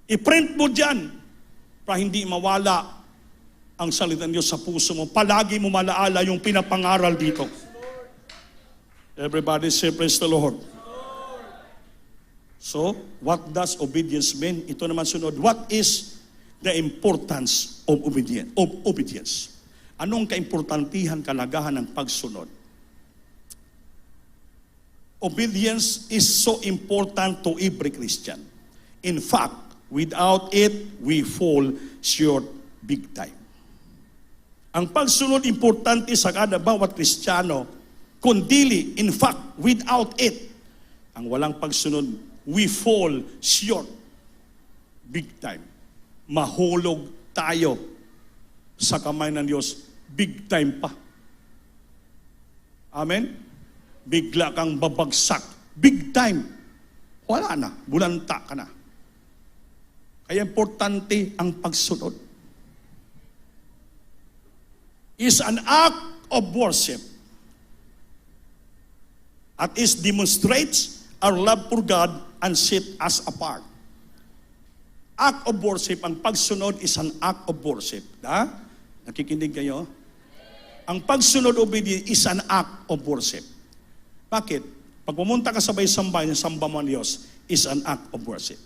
I-print mo dyan para hindi mawala ang salita ng Diyos sa puso mo. Palagi mo malaala yung pinapangaral dito. Everybody say, praise the Lord. So, what does obedience mean? Ito naman sunod. What is the importance of obedience? Anong kaimportantihan, kalagahan ng pagsunod? Obedience is so important to every Christian. In fact, without it, we fall short big time. Ang pagsunod importante sa kada bawat Kristiyano, kundili, in fact, without it, ang walang pagsunod, we fall short big time. Mahulog tayo sa kamay ng Diyos, big time pa. Amen? Bigla kang babagsak, big time. Wala na, bulanta ka na. Kaya importante ang pagsunod. Is an act of worship at is demonstrates our love for God and set us apart. Act of worship, ang pagsunod is an act of worship. Nakikinig kayo? Ang pagsunod obedience is an act of worship. Bakit? Pag pumunta ka sa sambahan, yung samba mo ng Diyos is an act of worship.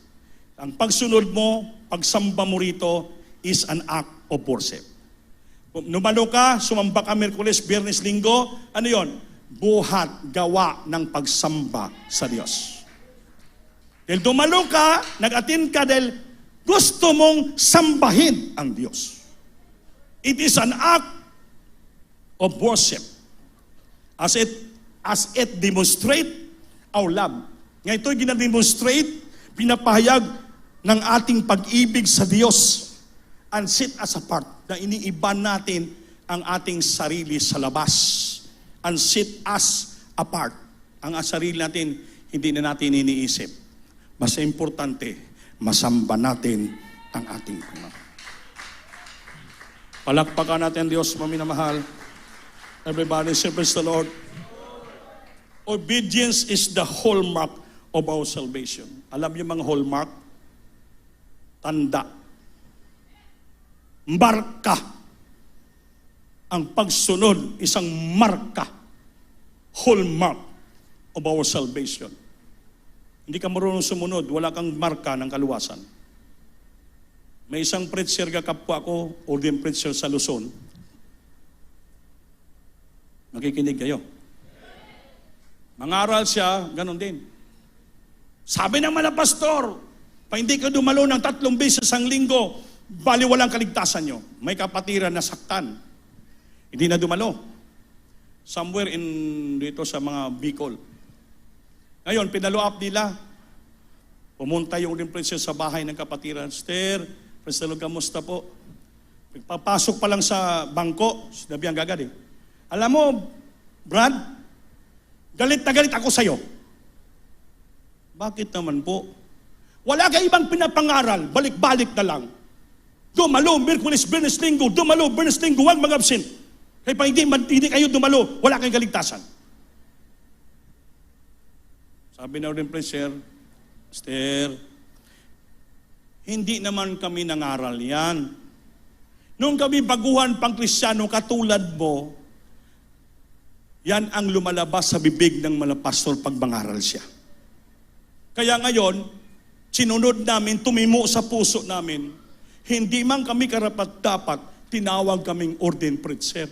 Ang pagsunod mo, pagsamba mo rito is an act of worship. Numalo ka, sumamba ka Miyerkules, Biyernes, Linggo, ano yon? Buhat, gawa ng pagsamba sa Diyos. Dahil dumalo ka, nag-attend ka dahil gusto mong sambahin ang Diyos. It is an act of worship. As it demonstrate our love. Ngayon ito'y ginademonstrate, pinapahayag ng ating pag-ibig sa Diyos and set us apart, na iniiba natin ang ating sarili sa labas and set us apart. Ang sarili natin, hindi na natin iniisip. Mas importante, masamba natin ang ating Ama. Palakpakan natin Diyos, maminamahal. Everybody say, praise the Lord. Obedience is the hallmark of our salvation. Alam niyo mga hallmark? Tanda. Marka. Ang pagsunod, isang marka. Hallmark of our salvation. Hindi ka marunong sumunod, wala kang marka ng kaluwasan. May isang preacher kapwa ko, ordained preacher sa Luzon. Nakikinig kayo. Mangaral siya, ganon din. Sabi ng mga pastor, pa hindi ka dumalo ng 3 beses ang linggo, bali walang kaligtasan nyo. May kapatiran na saktan. Hindi na dumalo. Somewhere dito sa mga Bicol. Ngayon, pinalo up nila. Pumunta yung uling prinsesa sa bahay ng kapatiran. Sister, Prinsesa, kamusta po? Papasok pa lang sa bangko, sinabi ang gagad eh. Alam mo, Brad, galit na galit ako sa'yo. Bakit naman po? Wala ka ibang pinapangaral, balik-balik na lang. Dumalo, Miyerkules, Biyernes, Linggo, dumalo, Biyernes, Linggo, huwag mag-absent. Kaya pag hindi kayo dumalo, wala kayong kaligtasan. Sabi na rin preacher, Sister, hindi naman kami nangaral yan. Nung kami baguhan pang Kristiyano katulad mo, yan ang lumalabas sa bibig ng mga pastor pag mangaral siya. Kaya ngayon, sinunod namin, tumimo sa puso namin, hindi man kami karapat-dapat, tinawag kaming ordained preacher.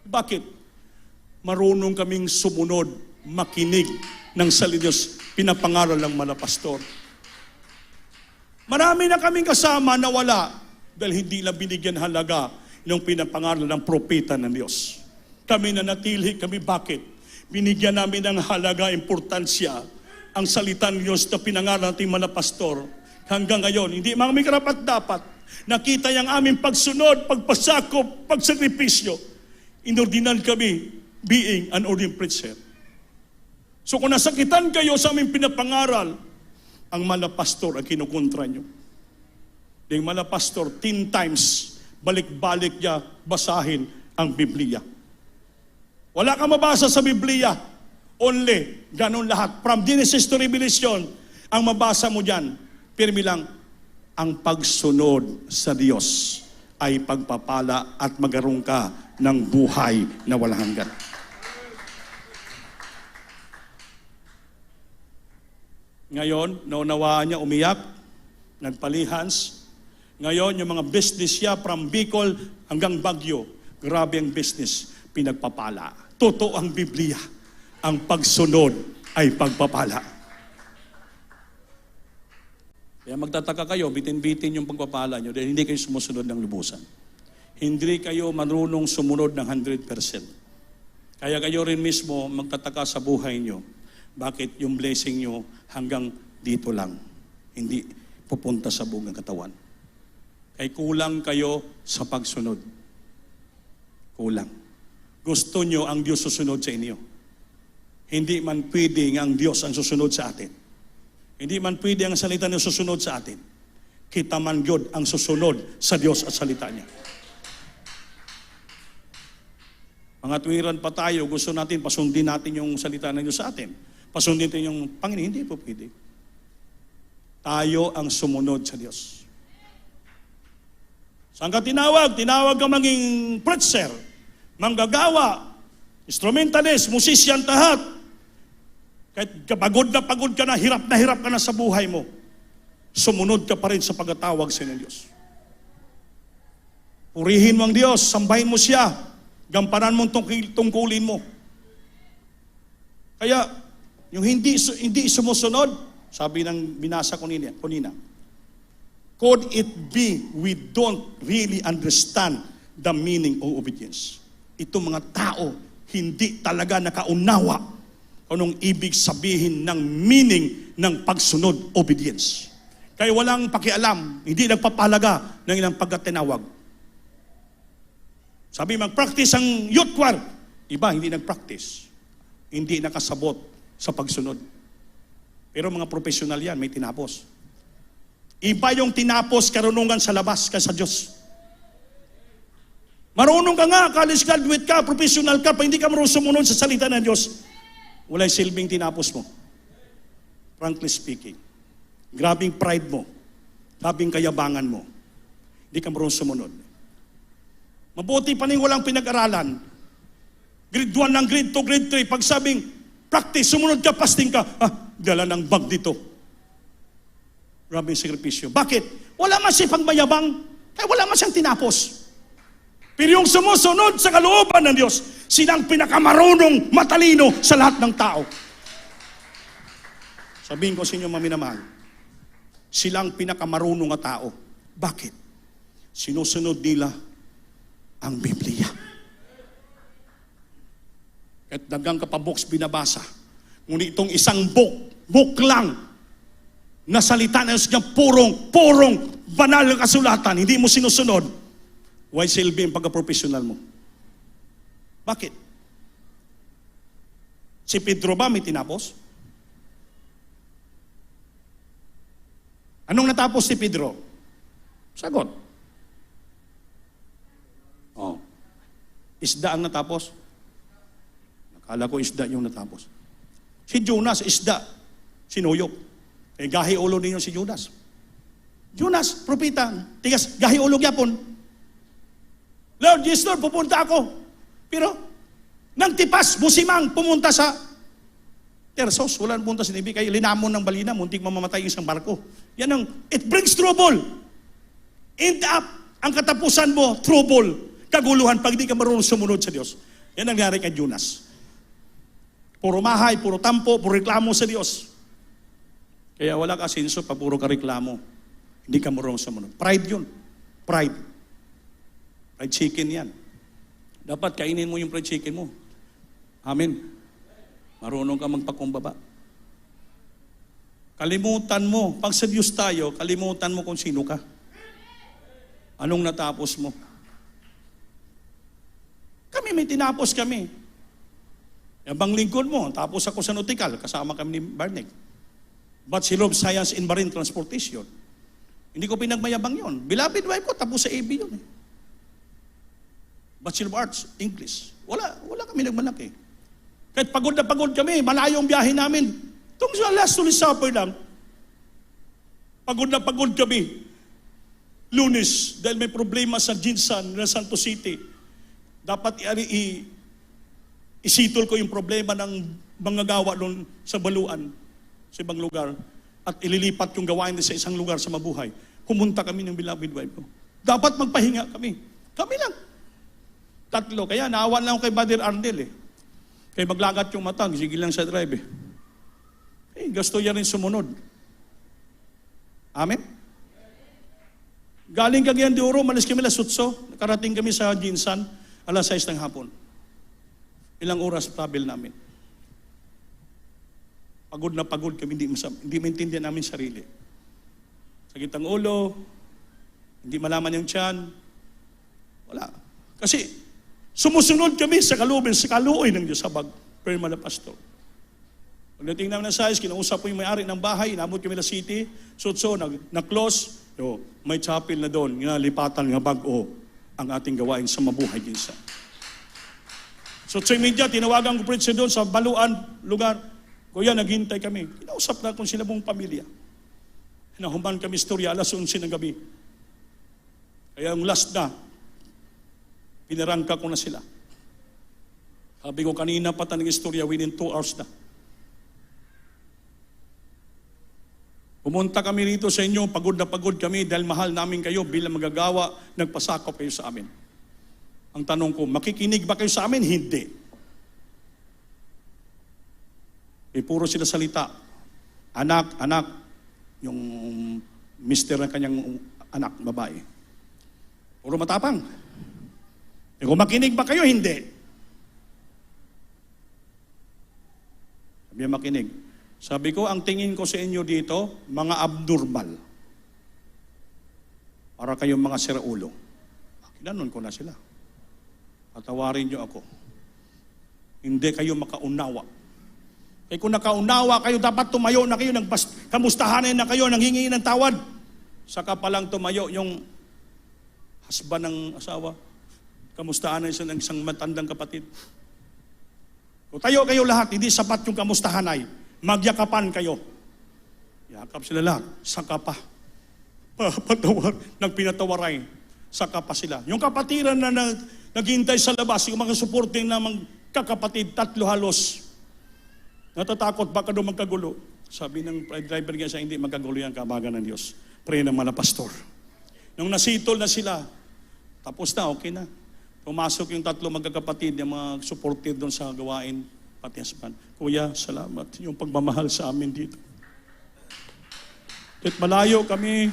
Bakit? Marunong kaming sumunod, makinig ng salita Diyos, pinapangaral ng mga pastor. Marami na kaming kasama na wala dahil hindi na binigyan halaga ng pinapangaral ng propeta ng Diyos. Kami na natili, kami bakit? Binigyan namin ng halaga, importansya, ang salita ng Diyos na pinangaral natin mga pastor. Hanggang ngayon, hindi mga may karapat-dapat, nakita yung aming pagsunod, pagpasakop, pagsakripisyo. Inordinan kami being an ordained preacher. So kung nasakitan kayo sa aming pinapangaral, ang mala pastor ang kinukontra nyo. Ding mala pastor, 10 times, balik-balik niya basahin ang Biblia. Wala kang mabasa sa Biblia. Only, ganun lahat. From Genesis to Revelation, ang mabasa mo dyan, pirmi lang, ang pagsunod sa Diyos ay pagpapala at magkaroon ka ng buhay na walang hanggan. Ngayon, naunawaan niya, umiyak, nagpalihans. Ngayon, yung mga business niya from Bicol hanggang Baguio, grabe ang business, pinagpapala. Totoo ang Biblia, ang pagsunod ay pagpapala. Kaya magtataka kayo, bitin-bitin yung pagpapala nyo dahil hindi kayo sumusunod ng lubusan. Hindi kayo marunong sumunod ng 100%. Kaya kayo rin mismo magtataka sa buhay nyo, bakit yung blessing nyo hanggang dito lang, hindi pupunta sa buong katawan. Kaya kulang kayo sa pagsunod. Kulang. Gusto nyo ang Diyos susunod sa inyo. Hindi man pwedeng ang Diyos ang susunod sa atin. Hindi man pwede ang salita niya susunod sa atin. Kita man yun ang susunod sa Diyos at salita niya. Mga tuwiran pa tayo, gusto natin, pasundin natin yung salita ng Diyos sa atin. Pasundin natin yung Panginoon, hindi po pwede. Tayo ang sumunod sa Diyos. Saan ka tinawag? Tinawag ka maging preacher, manggagawa, instrumentalist, musician, tahat. Kahit pagod ka na hirap ka na sa buhay mo, sumunod ka pa rin sa pagkatawag sa ng Diyos. Purihin mo ang Diyos, sambahin mo siya, gampanan mo tungkulin mo. Kaya, yung hindi sumusunod, sabi ng binasa ko kanina, could it be we don't really understand the meaning of obedience? Itong mga tao, hindi talaga nakaunawa anong ibig sabihin ng meaning ng pagsunod, obedience. Kaya walang pakialam, hindi nagpapahalaga ng ilang pagkatinawag. Sabi mag-practice ang youth choir, iba hindi nag-practice, hindi nakasabot sa pagsunod. Pero mga professional yan, may tinapos. Iba yung tinapos karunungan sa labas kaysa Diyos. Marunong ka nga, college graduate ka, professional ka, pa hindi ka marunong sumunod sa salita ng Diyos. Wala'y silbing tinapos mo. Frankly speaking. Grabing pride mo. Grabing kayabangan mo. Hindi ka marunong sumunod. Mabuti pa rin walang pinag-aralan. Grade 1 ng grade 2, grade 3. Pag sabing, practice, sumunod ka, fasting ka. Dala ng bag dito. Grabing sakripisyo. Bakit? Wala man siyang pagmayabang. Kaya wala man siyang tinapos. Pero yung sumusunod sa kalooban ng Diyos, silang pinakamarunong matalino sa lahat ng tao. Sabihin ko sa inyo, maminamahal, silang pinakamarunong na tao. Bakit? Sinusunod nila ang Biblia. Kahit dagang kapaboks binabasa, ngunit itong isang book lang, na salita na Diyos niya, purong banal na kasulatan, hindi mo sinusunod, why silbi ang pagka-professional mo? Bakit? Si Pedro ba may tinapos? Anong natapos si Pedro? Sagot. Isda ang natapos. Nakala ko isda yung natapos. Si Jonas, isda. Sinuyok. Gahi ulo ninyo si Judas. Jonas, propita, tigas, gahi ulo yapon. Lord, yes Lord, pupunta ako. Pero, nang tipas, musimang pumunta sa Tersos, wala pumunta sa Nibi, kaya linamon ng balina, muntik mamamatay yung isang barko. Yan ang, it brings trouble. End up, ang katapusan mo, trouble, kaguluhan, pag di ka marunong sumunod sa Diyos. Yan ang nangyari kay Jonas. Puro mahay, puro tampo, puro reklamo sa Diyos. Kaya wala ka asenso pag puro ka reklamo. Hindi ka marunong sumunod. Pride yun. Pride. Fried chicken yan. Dapat kainin mo yung fried chicken mo. Amen. Marunong ka magpakumbaba. Kalimutan mo. Pag sa Diyos tayo, kalimutan mo kung sino ka. Anong natapos mo? Kami may tinapos kami. Yabang lingkod mo, tapos ako sa Nautical, kasama kami ni Barneg. Bachelor of Science in Marine Transportation. Hindi ko pinagmayabang yon. Beloved wife ko, tapos sa AB yun. Bachelor of Arts, English. Wala kami nagmalaki. Kahit pagod na pagod kami, malayo ang biyahe namin. Itong sa last Holy Supper lang, pagod na pagod kami. Lunes, dahil may problema sa Jinsan na Santo City. Dapat isitol ko yung problema ng mga gawa doon sa Baluan, sa ibang lugar, at ililipat yung gawain sa isang lugar sa Mabuhay. Pumunta kami ng beloved wife ko. Dapat magpahinga kami. Kami lang. 3. Kaya naawan lang ako kay Brother Arnel eh. Kaya maglagat yung mata, sige lang sa drive eh. Gusto niya rin sumunod. Amen? Galing Cagayan de Oro, malis kami Sutso, nakarating kami sa Jinsan, alas 6 ng hapon. Ilang oras travel namin. Pagod na pagod kami, hindi maintindihan namin sarili. Sakit ang ulo, hindi malaman yung tiyan, wala. Kasi sumusunod kami sa kaluoy ng Diyos sabag, permanent pastor. Pagdating namin ng size, kinausap ko yung may-ari ng bahay, inabot kami na city, Sutso, na-close, may chapel na doon, nalipatan nga bago ang ating gawain sa Mabuhay Jinsan. Sutso media, tinawagan ko preacher doon sa Baluan, lugar. Kuya, naghintay kami. Kinausap na kung sila mong pamilya. Nahuman kami istorya, alas 11 ng gabi. Kaya yung last na, pinarangka ko na sila. Sabi ko, kanina pa tanong istorya, within 2 hours na. Pumunta kami rito sa inyo, pagod na pagod kami dahil mahal namin kayo bilang magagawa, nagpasakop kayo sa amin. Ang tanong ko, makikinig ba kayo sa amin? Hindi. Puro sila salita. Anak, yung mister ng kanyang anak, babae. Puro matapang. Kung makinig ba kayo? Hindi. Sabi makinig. Sabi ko, ang tingin ko sa inyo dito, mga abnormal. Para kayong mga siraulo. Kinanon ko na sila. Patawarin niyo ako. Hindi kayo makaunawa. Kaya kung nakaunawa kayo, dapat tumayo na kayo, kamustahanin na kayo, nanghingi ng tawad. Saka palang tumayo yung husband ng asawa. Kamustahanan siya ng isang matandang kapatid. Kung tayo kayo lahat, hindi sapat yung kamustahanay. Magyakapan kayo. Yakap sila lahat. Saka pa. Nagpinatawaray. Saka pa sila. Yung kapatiran na naghintay sa labas, yung mga supporting na mga kakapatid, 3 halos. Natatakot baka doon magkagulo. Sabi ng driver niya, hindi magkagulo yan, kabagan ng Diyos. Pray ng mga pastor. Nung nasitol na sila, tapos na, okay na. Pumasok yung 3 magkakapatid, yung mga supportive doon sa gawain, pati husband. Kuya, salamat. Yung pagmamahal sa amin dito. Kahit malayo kami,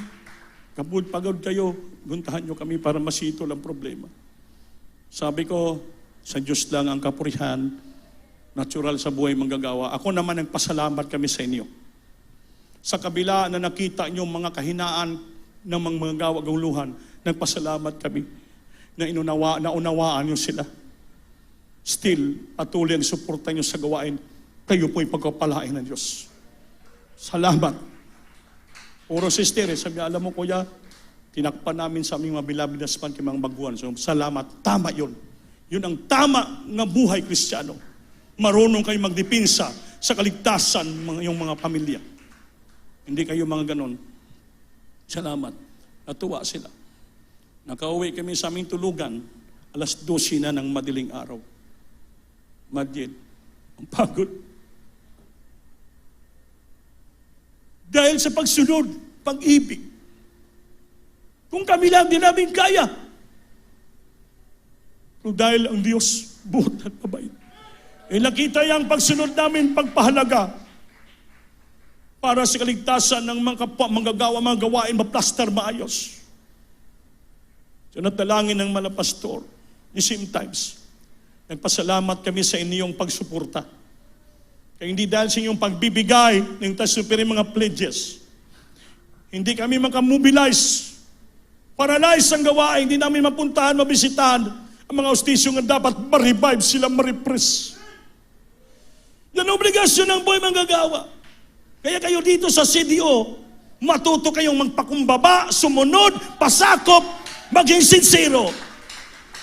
pagod kayo, guntahan nyo kami para masitol ang problema. Sabi ko, sa Diyos lang ang kapurihan, natural sa buhay manggagawa. Ako naman nagpasalamat kami sa inyo. Sa kabila na nakita nyo mga kahinaan ng mga gawa-gauluhan, nagpasalamat kami na naunawaan nyo sila. Still, patuloy ang suporta nyo sa gawain. Kayo po'y pagkapalain ng Diyos. Salamat. Puro sister, sabi, alam mo kuya, tinakpan namin sa aming mga beloved husband kay mga baguhan. So, salamat. Tama yun. Yun ang tama na buhay Kristiyano. Marunong kayo magdipinsa sa kaligtasan yung mga pamilya. Hindi kayo mga ganon. Salamat. Natuwa sila. Nakauwi kami sa aming tulugan, alas 12 na ng madiling araw. Madyan. Ang pagod. Dahil sa pagsunod, pag-ibig. Kung kami lang, di namin kaya. Pero dahil ang Diyos, buot at mabait. Nakita yung pagsunod namin, pagpahalaga para sa kaligtasan ng mga kapwa, manggagawa, mga gawain, maplaster, maayos. So natalangin ng mga pastor, the same times, nagpasalamat kami sa inyong pagsuporta. Kaya hindi dahil sa inyong pagbibigay ng tasupiri mga pledges, hindi kami makamobilize, paralyze ang gawain, hindi namin mapuntahan, mabisitahan ang mga hostisyo nga dapat ma-revive sila, ma-repress. Yan ang obligasyon ng buhay manggagawa. Kaya kayo dito sa CDO, matuto kayong magpakumbaba, sumunod, pasakop, maging sincero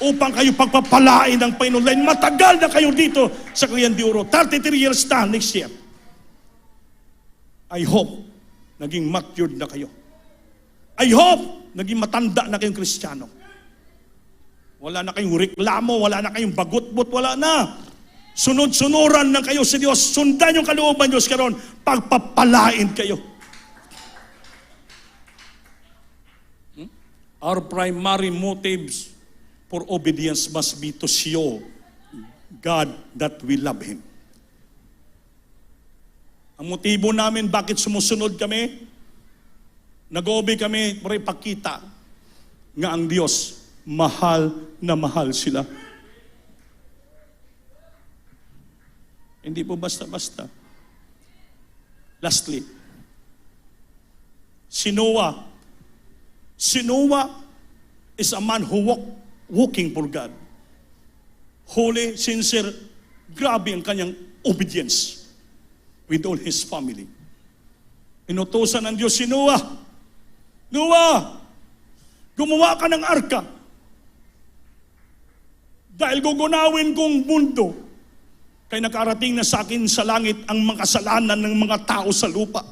upang kayo pagpapalain ng Panginoon. Dahil matagal na kayo dito sa Cagayan de Oro. 33 years na next year. I hope naging matured na kayo. I hope naging matanda na kayong Kristiyano. Wala na kayong reklamo, wala na kayong bagot-but, wala na. Sunod-sunuran na kayo sa Diyos. Sundan yung kalooban Diyos karon, pagpapalain kayo. Our primary motives for obedience must be to show God that we love Him. Ang motibo namin bakit sumusunod kami, nag-obey kami para ipakita nga ang Diyos, mahal na mahal sila. Hindi po basta-basta. Lastly, si Noah is a man who walking for God. Holy, sincere, grabe ang kanyang obedience with all his family. Inutosan ng Diyos si Noah, Noah, gumawa ka ng arka. Dahil gugunawin kong mundo, kaya nakarating na sa akin sa langit ang mga kasalanan ng mga tao sa lupa.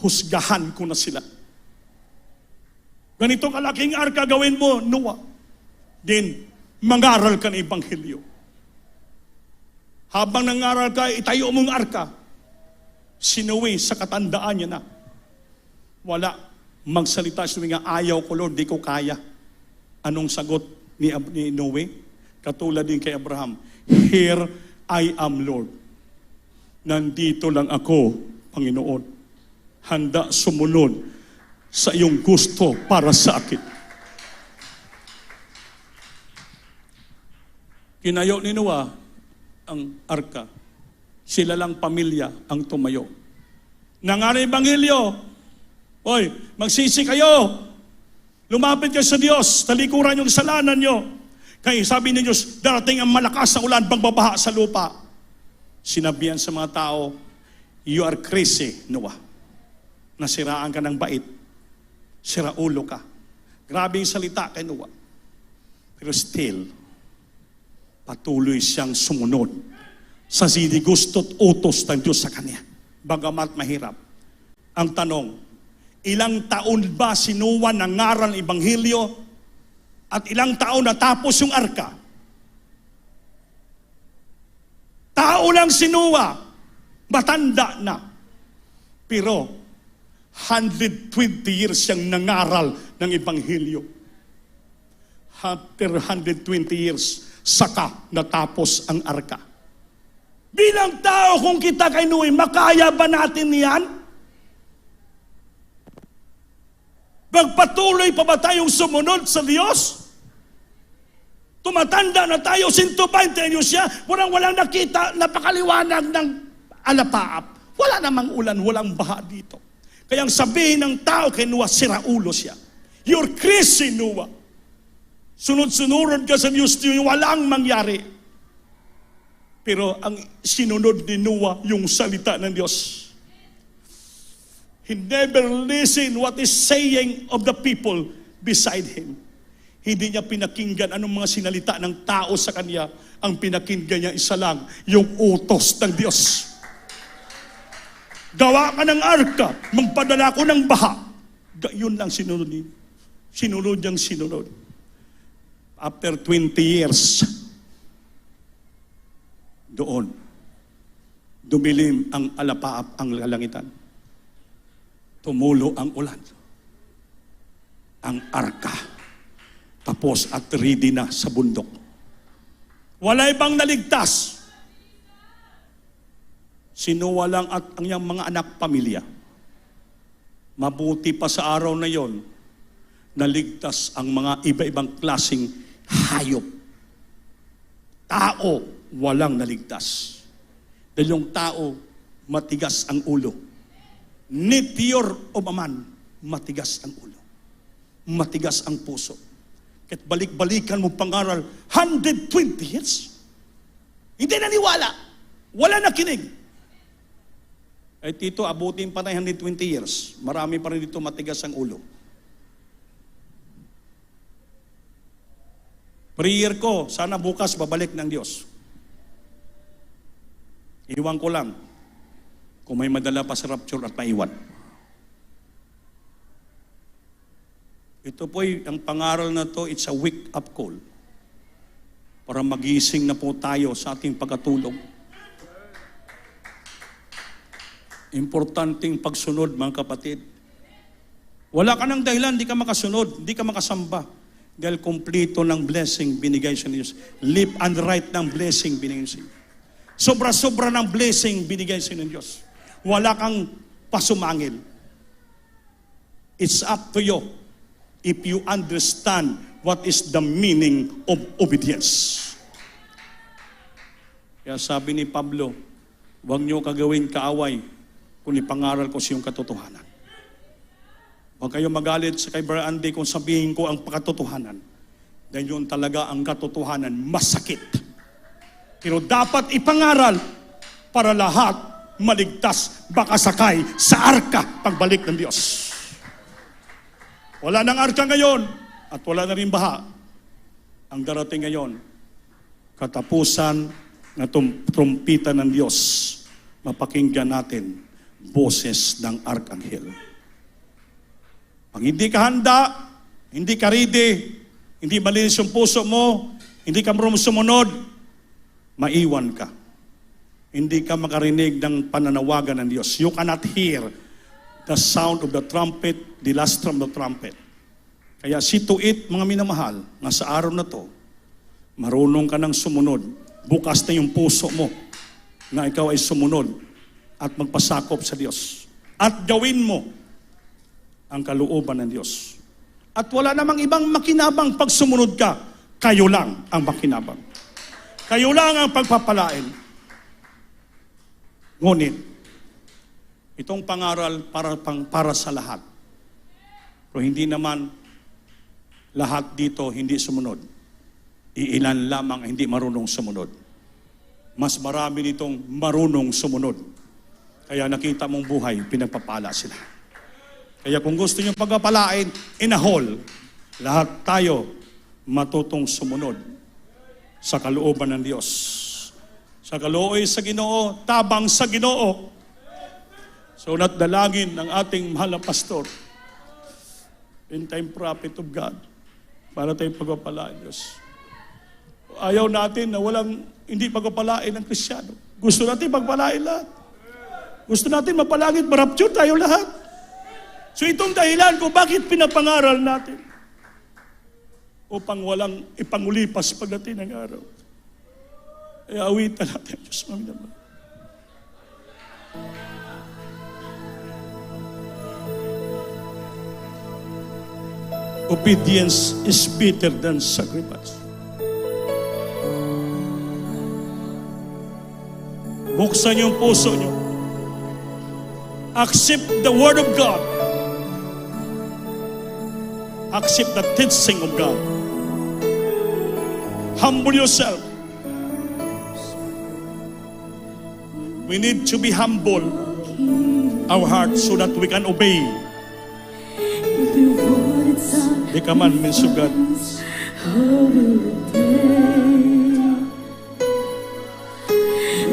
Husgahan ko na sila. Ganito kalaking arka gawin mo, Noah. Then, mangaral ka ng Ebanghelyo. Habang nangaral ka, itayo mong arka. Sinuwi sa katandaan niya na. Wala magsalita siya nga, ayaw ko Lord, di ko kaya. Anong sagot ni Noe? Katulad din kay Abraham, here I am Lord. Nandito lang ako, Panginoon. Handa sumunod sa iyong gusto para sa akin. Kinayo ni Noah ang arka. Sila lang pamilya ang tumayo. Nangaral Ebanghelyo. Hoy, magsisi kayo. Lumapit kayo sa Diyos. Talikuran yung kasalanan nyo. Kaya sabi ni Diyos, darating ang malakas na ulan, pagbabaha sa lupa. Sinabihan sa mga tao, you are crazy, Noah. Nasiraan ka ng bait. Siraulo ka. Grabe yung salita kay Noah. Pero still, patuloy siyang sumunod sa sinigusto't utos ng Diyos sa kanya. Bagamat mahirap. Ang tanong, ilang taon ba si Noah nangaral ng Ebanghelyo at ilang taon natapos yung arka? Tao lang si Noah, matanda na. Pero 120 years siyang nangaral ng Ebanghelyo. After 120 years, saka natapos ang arka. Bilang tao, kung kita kay Noe, makaya ba natin yan? Magpatuloy pa ba tayong sumunod sa Diyos? Tumatanda na tayo, 120 anyos siya, walang nakita, napakaliwanag ng alapaap. Wala namang ulan, walang baha dito. Kaya ang sabihin ng tao kay Noah, siraulo siya. You're crazy, Noah. Sunod-sunod ka sa Diyos, walang mangyari. Pero ang sinunod ni Noah, yung salita ng Diyos. He never listened what is saying of the people beside him. Hindi niya pinakinggan anong mga sinalita ng tao sa kanya. Ang pinakinggan niya isa lang, yung utos ng Diyos. Gawa ka ng arka, magpadala ko ng baha. Yun lang sinunod niya. Sinunod niyang sinunod. After 20 years, doon, dumilim ang alapaap ang kalangitan. Tumulo ang ulan. Ang arka. Tapos at ready na sa bundok. Wala ibang naligtas. Si Noah lang at ang iyang mga anak pamilya. Mabuti pa sa araw na yon, naligtas ang mga iba-ibang klaseng hayop. Tao, walang naligtas. Dahil yung tao, matigas ang ulo. Meteor o man, matigas ang ulo. Matigas ang puso. Kahit balik-balikan mo pangaral, 120 years. Hindi naniwala. Wala nakinig. Eh dito, abutin pa na 120 years. Marami pa rin dito matigas ang ulo. Prayer ko, sana bukas babalik ng Diyos. Iwan ko lang kung may madala pa sa rapture at maiwan. Ito po'y, ang pangaral na to, it's a wake-up call para magising na po tayo sa ating pagkatulog. Importanteng pagsunod, mga kapatid. Wala ka ng dahilan, hindi ka makasunod, hindi ka makasamba. Dahil kumplito ng blessing binigay sa Diyos. Left and right ng blessing binigay sa Diyos. Sobra-sobra ng blessing binigay sa Diyos. Wala kang pasumangil. It's up to you if you understand what is the meaning of obedience. Kaya sabi ni Pablo, huwag niyo kagawin kaaway kung ipangaral ko siyang katotohanan. Huwag kayo magalit sa kay Brother Andy kung sabihin ko ang pakatotohanan. Dahil yun talaga ang katotohanan, masakit. Pero dapat ipangaral para lahat maligtas, baka sakay sa arka pagbalik ng Diyos. Wala nang arka ngayon at wala na rin baha. Ang darating ngayon, katapusan na trumpita ng Diyos, mapakinggan natin boses ng arkanghel. Pag hindi ka handa, hindi ka ready, hindi malinis yung puso mo, hindi ka marunong sumunod, maiwan ka. Hindi ka makarinig ng pananawagan ng Diyos. You cannot hear the sound of the trumpet, the last trump of the trumpet. Kaya see to it, mga minamahal, nga sa araw na to, marunong ka ng sumunod. Bukas na yung puso mo na ikaw ay sumunod at magpasakop sa Diyos. At gawin mo ang kalooban ng Diyos. At wala namang ibang makinabang pag sumunod ka. Kayo lang ang makinabang. Kayo lang ang pagpapalain. Ngunit, itong pangaral para sa lahat. Pero hindi naman lahat dito hindi sumunod. Iilan lamang hindi marunong sumunod. Mas marami nitong marunong sumunod. Kaya nakita mong buhay, pinagpapala sila. Kaya kung gusto nyo pagpapalain, inahol, lahat tayo matutong sumunod sa kalooban ng Diyos. Sa kalooy sa Ginoo, tabang sa Ginoo. So dalangin ng ating mahal na pastor, end-time prophet of God, para tayong pagpapalain Diyos. Ayaw natin na hindi pagpapalain ng Kristiyano. Gusto natin pagpalain lahat. Gusto natin mapalangit, marapture tayo lahat. So itong dahilan kung bakit pinapangaral natin. Upang walang ipangulipas pagdating ng araw. Ay awitan natin, Diyos mami naman. Obedience is better than sacrifice. Buksan yung puso nyo. Accept the Word of God. Accept the teaching of God. Humble yourself. We need to be humble our hearts so that we can obey the commandments of God.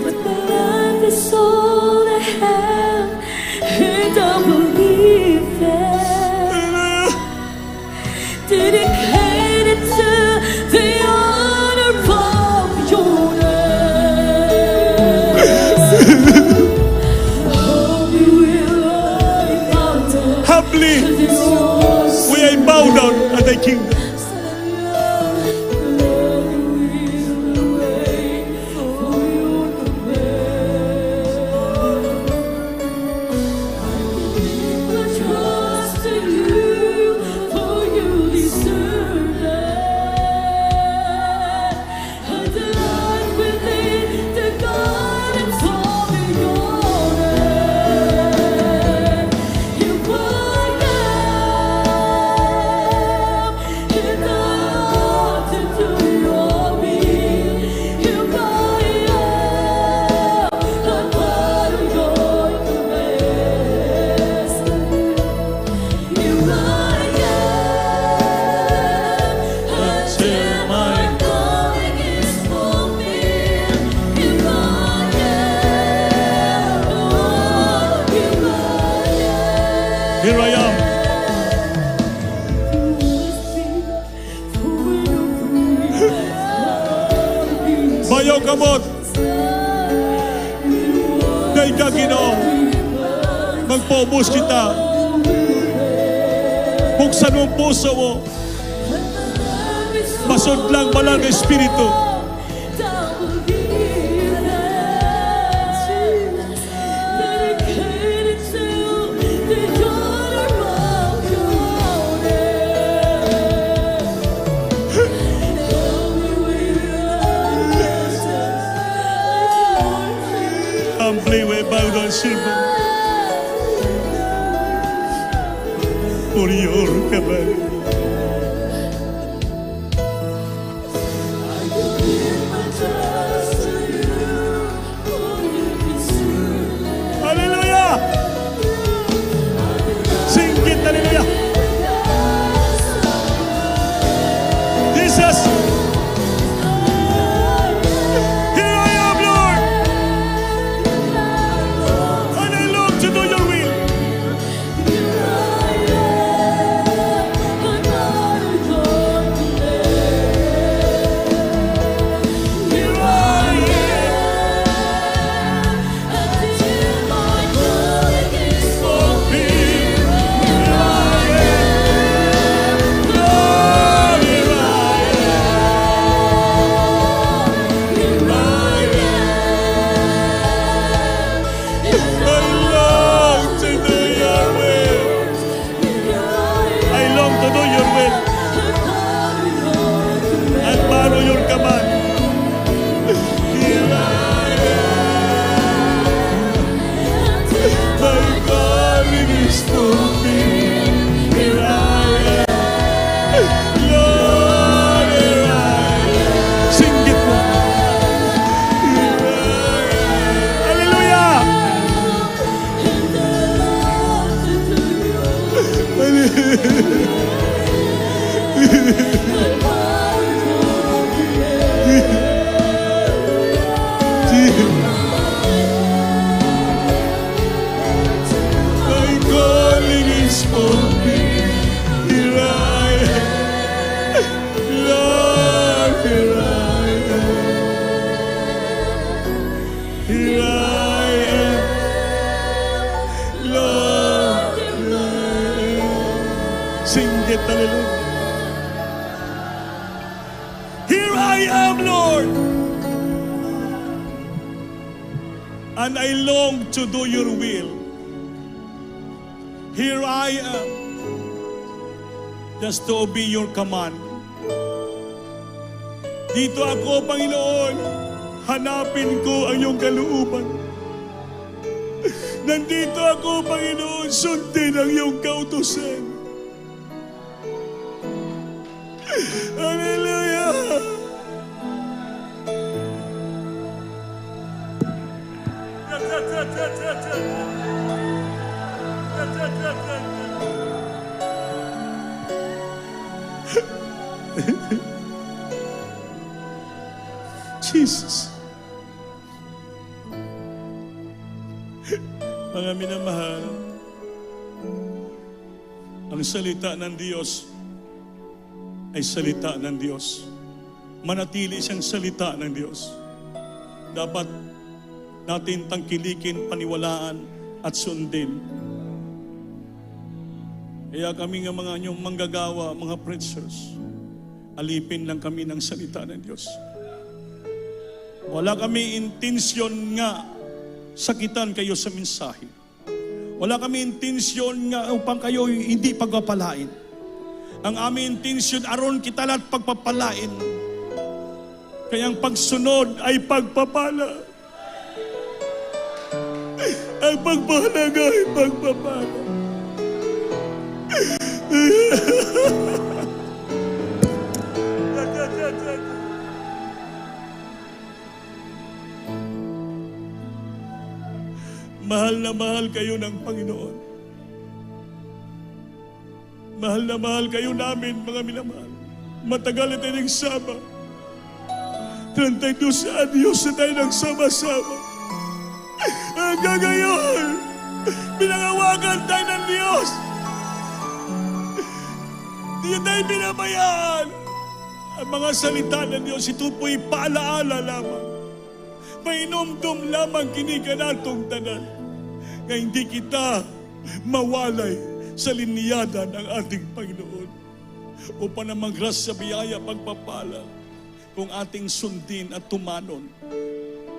But my life is all I have, and I believe it. Dedicated to the honor of your name. Humbly will I bow down. Humbly, we are bow down at thy kingdom. Bayaw kamot. Dahil ka, Ginoo. Magpobos kita. Buksan mo ang puso mo. Masudlang balang Espiritu. Humbly we bow down silver for your command. Hallelujah! Sing it, hallelujah! Jesus! Here I am, Lord! And I long to do your will. Here I and I long to do your will. Here I am, just to obey your command. Dito ako, Panginoon, hanapin ko ang iyong kalooban. Nandito ako, Panginoon, sundin ang iyong kautusan. Hallelujah! Jesus. Mga minamahal, ang salita ng Diyos ay salita ng Diyos. Manatili siyang salita ng Diyos. Dapat natin tangkilikin, paniwalaan at sundin. Kaya kami nga mga inyong manggagawa, mga preachers, alipin lang kami ng salita ng Diyos. Wala kami intensyon nga sakitan kayo sa mensahe. Wala kami intensyon nga upang kayo hindi pagpapalain. Ang aming intensyon aron kita lahat pagpapalain. Kaya ang pagsunod ay pagpapala. Ang pagpahalaga ay pagpapala. Mahal na mahal kayo ng Panginoon. Mahal na mahal kayo namin, mga minamahal. Matagal na tayo nagsama. 32 anos na tayo nagsama-sama. Hanggang ngayon, pinangawagan tayo ng Diyos. Hindi tayo pinabayaan. Ang mga salita ng Diyos, ito po'y paalaala lamang. Mainumdum lamang kini kanatong tanan nga hindi kita mawalay sa linyada ng ating Panginoon. Upang namang grasya, biyaya, pagpapala, kung ating sundin at tumanon,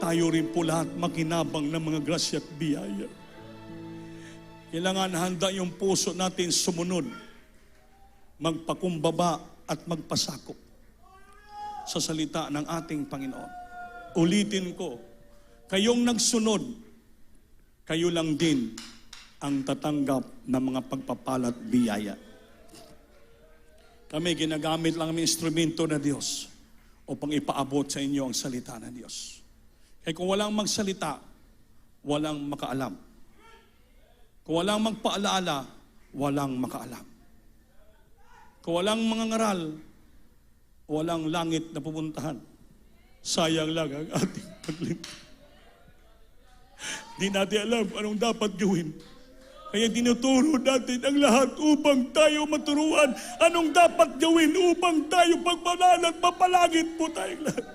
tayo rin po lahat makinabang ng mga grasya at biyaya. Kailangan handa yung puso natin sumunod, magpakumbaba at magpasakop sa salita ng ating Panginoon. Ulitin ko, kayong nagsunod, kayo lang din ang tatanggap ng mga pagpapala at biyaya. Kami ginagamit lang ang instrumento na Diyos upang ipaabot sa inyo ang salita ng Diyos. Kaya kung walang magsalita, walang makaalam. Kung walang magpaalaala, walang makaalam. Kung walang mangangaral, walang langit na pupuntahan. Sayang lang ang ating paglingkod. Di natin alam anong dapat gawin. Kaya tinuturo natin ang lahat upang tayo maturuan anong dapat gawin upang tayo pagmanalan at mapalangit po tayong lahat.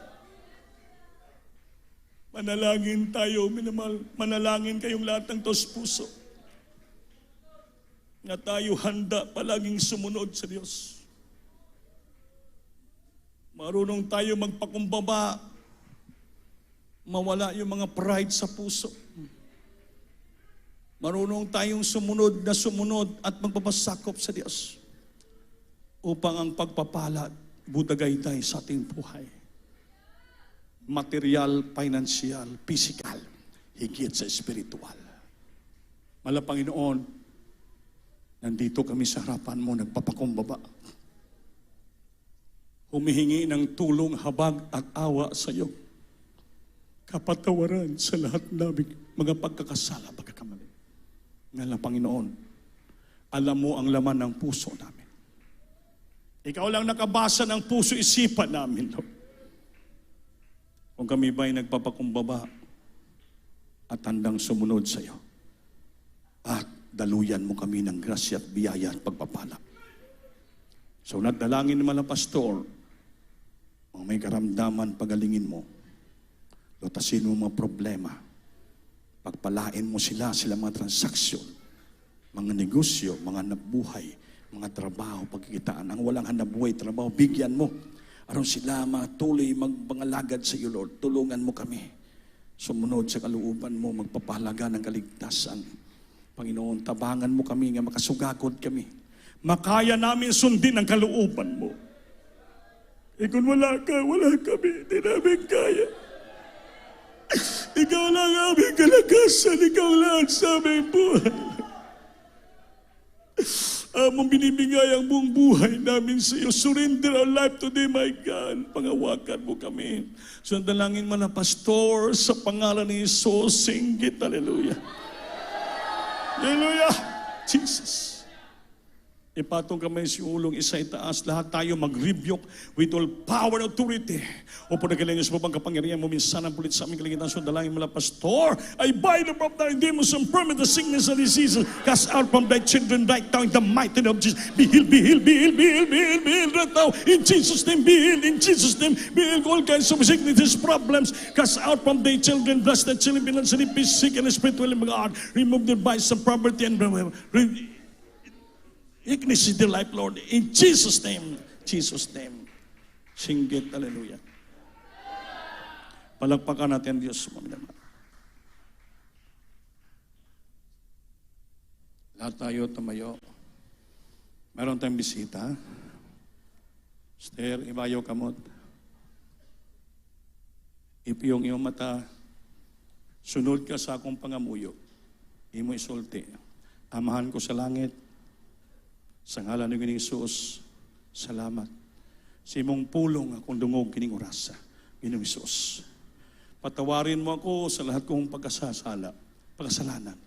Manalangin tayo, minamahal. Manalangin kayong lahat ng taos puso. Na tayo handa palaging sumunod sa Diyos. Marunong tayo magpakumbaba, mawala yung mga pride sa puso. Marunong tayong sumunod at magpapasakop sa Diyos upang ang pagpapala budagaytay sa ating buhay. Material, financial, physical, higit sa spiritual. Mala Panginoon, nandito kami sa harapan mo, nagpapakumbaba. Humihingi ng tulong, habag at awa sa iyo. Kapatawaran sa lahat namin mga pagkakasala, pagkakamali. Ngayon, Panginoon, alam mo ang laman ng puso namin. Ikaw lang nakabasa ng puso isipan namin, Lord. Kung kami ba'y nagpapakumbaba at handang sumunod sa iyo, at daluyan mo kami ng grasya at biyaya at pagpapala. So, nadalangin naman ang pastor, kung may karamdaman, pagalingin mo. Lutasin mo mga problema. Pagpalain mo sila mga transaksyon, mga negosyo, mga nabuhay, mga trabaho, pagkikitaan. Ang walang hanabuhay, trabaho, bigyan mo. Aron sila matuloy magpangalagad sa iyo, Lord. Tulungan mo kami. Sumunod sa kalooban mo, magpapahalaga ng kaligtasan. Panginoon, tabangan mo kami nga makasugakod kami. Makaya namin sundin ang kalooban mo. Kung wala ka, wala kami. Hindi namin kaya. Ikaw lang aming kalakasan. Ikaw lang sa aming buhay. Among binibigay ang buong buhay namin sa iyo. Surrender our life today, my God. Pangawakan mo kami. So, dalangin mo na, Pastor, sa pangalan ni Jesus, singgit. Hallelujah. Hallelujah. Jesus. Ipatong kamay si ulong, isa itaas, lahat tayo mag-rebuke with all power and authority. O po nagkailangan sa babang kapangyarihan mo, minsan ang pulit sa aming kalingitan. So dalangin mo lang, Pastor, I bind them from thy demons and permit the sickness and diseases. Cast out from thy children right now in the mighty name of Jesus. Be healed, be healed, be healed, be healed, be healed, be healed right now. In Jesus' name, be healed. In Jesus' name, be healed. All kinds of sicknesses, problems. Cast out from thy children. Bless the children, financially, sick and spiritually, God. Remove their vice and poverty and ignition their life, Lord. In Jesus' name. Jesus' name. Singgit. Hallelujah. Palagpakan natin ang Diyos. Lahat tayo tumayo. Meron tayong bisita. Esther, ibayo kamot. Ipiyong iyong mata. Sunod ka sa akong pangamuyo. Imo isulti. Amahan ko sa langit. Sa ngalan ng Jesus, salamat. Sa imong pulong akong dungog kining orasa. Ginoong Jesus. Patawarin mo ako sa lahat kong pagkasalanan.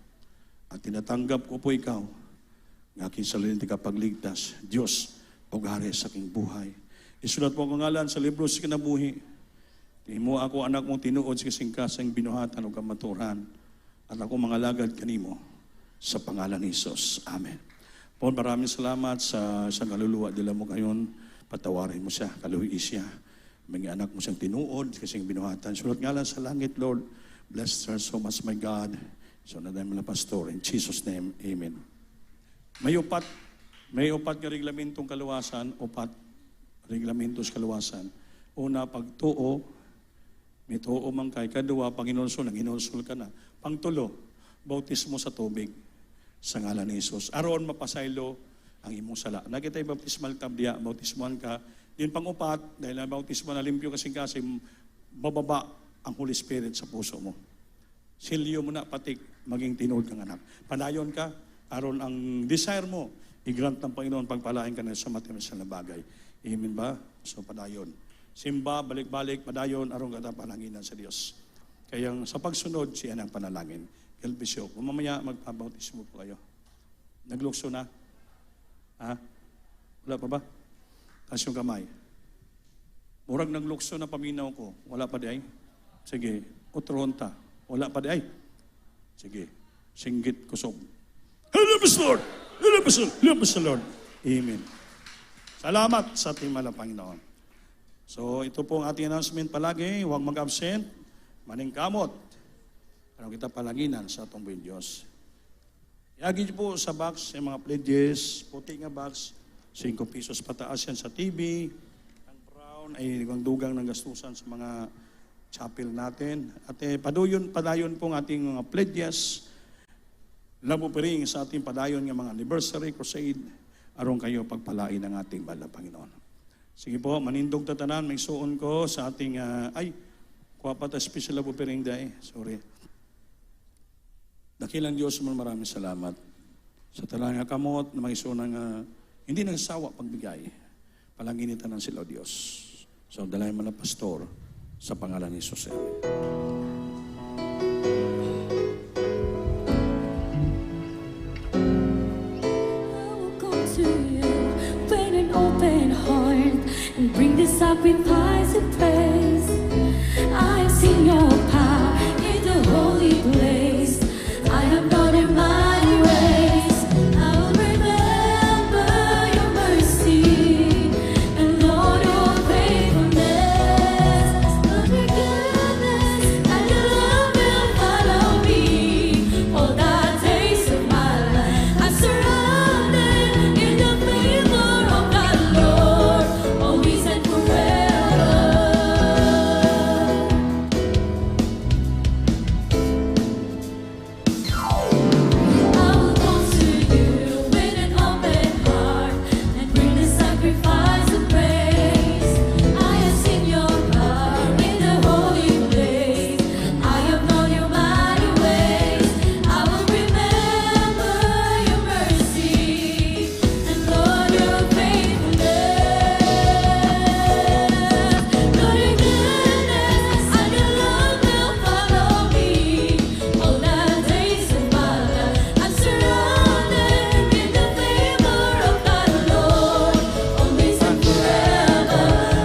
At tinatanggap ko po ikaw ng aking salin kapagligtas. Diyos, pag-hari sa aking buhay. Isulat mo ang ngalan sa libro sa kinabuhi. Mo ako anak mong tinuod sa kasingkasang binuhatan o kamaturan. At ako mga lagad kanimo sa pangalan ni Jesus. Amen. Lord, maraming salamat sa kaluluwa nila mo ngayon. Patawarin mo siya, kaluhi siya. May anak mo siyang tinuod, kasing binuhatan. Sulat nga lang sa langit, Lord. Bless her so much, my God. So na dahil mga pastor. In Jesus' name, amen. May upat nga reglamentong kaluwasan, reglamentos kaluwasan. Una, pagtuo, may tuo man kay. Kadua, pag inulsol, nag-inulsol ka na. Pangtulo, bautismo sa tubig sa ngalan ni Jesus. Aron mapasaylo ang imong sala. Nakita yung bautismal tabdiya, bautismuhan ka. Din pang-upat, dahil ang bautismo na limpyo kasing kasi, bababa ang Holy Spirit sa puso mo. Silyo mo na patik, maging tinuod kang anak. Padayon ka, aron ang desire mo, i-grant ng Panginoon, pagpalain ka na sa material na bagay. Amen ba? So padayon. Simba, balik-balik, padayon, aron ka na pananginan sa Diyos. Kaya sa pagsunod, siya ang panalangin. Kalbisyo, kung mamaya magpabautismo po kayo. Naglukso na? Ha? Wala pa ba? Taas yung kamay. Murag naglukso na paminaw ko. Wala pa di ay? Sige. Utronta. Wala pa di ay? Sige. Singgit kusog. Help us, Lord! Help us, Lord! Help us, Lord! Amen. Salamat sa ating mahal na Panginoon. So, ito po ang ating announcement palagi. Huwag mag-absent. Maningkamot. Ano kita palaginan sa atong buong Diyos. Iagi niyo po sa box, sa mga pledges, puti nga box, 5 pesos pataas yan sa TV. Ang brown ay dugang ng gastusan sa mga chapel natin. At padayon po ang ating mga pledges. Labo pa rin sa ating padayon ng mga anniversary crusade. Aron kayo pagpalain ng ating mahal na Panginoon. Sige po, manindog tatanan, may suon ko sa ating, kuha pa ta special labo pa rin day. Sorry. Dakilang Diyos mo, maraming salamat. Sa talanga kamot na may sunang hindi nagsawa pagbigay. Palanginitan ng sila, Diyos. So, dalayan mo na pastor sa pangalan ni Jesus. And bring the sacrifice of praise. I have seen your power in the holy place. I have known your mighty ways. I will remember your mercy and Lord your faithfulness. Lord your goodness and your love will follow me all the days of my life. I'm surrounded in the favor of the Lord. Always and forever. I will come to you with an open heart and bring the sacrifice of praise. I have seen your power in the holy place. I have known your mighty ways. I will remember your mercy and Lord your faithfulness. Lord your goodness and your love will follow me all the days of my life. I'm surrounded in the favor of the Lord, always and forever.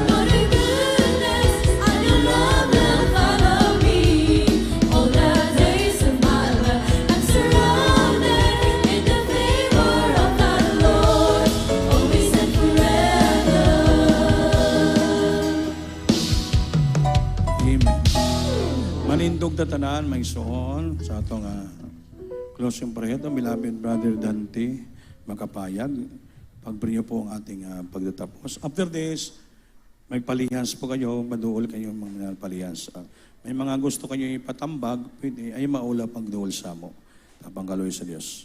Lord your goodness and your love will follow me all the days of my life. I'm surrounded in the favor of the Lord, always and forever. Amen. Manindog tatanan, may suon sa atong closing prayer. Beloved Brother Dante, makapayag. Pagbriyo po ang ating pagtatapos. After this, may palihans po kayo, maduol kayo mga palihans. May mga gusto kayo ipatambag, pwede ay maula pagduol sa mo. Tapangkaloy sa Diyos.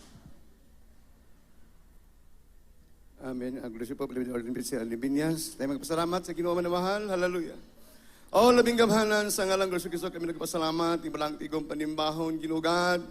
Amen. Ang gusto po, Pilipin Ordin Bitsel ni Binyas. Tayo magpasalamat sa Ginoo man na mahal. Hallelujah. O labing gamhanan sa ngalang Kristo kami nagpasalamat. Ibalang tigong panimbahon, ginugad.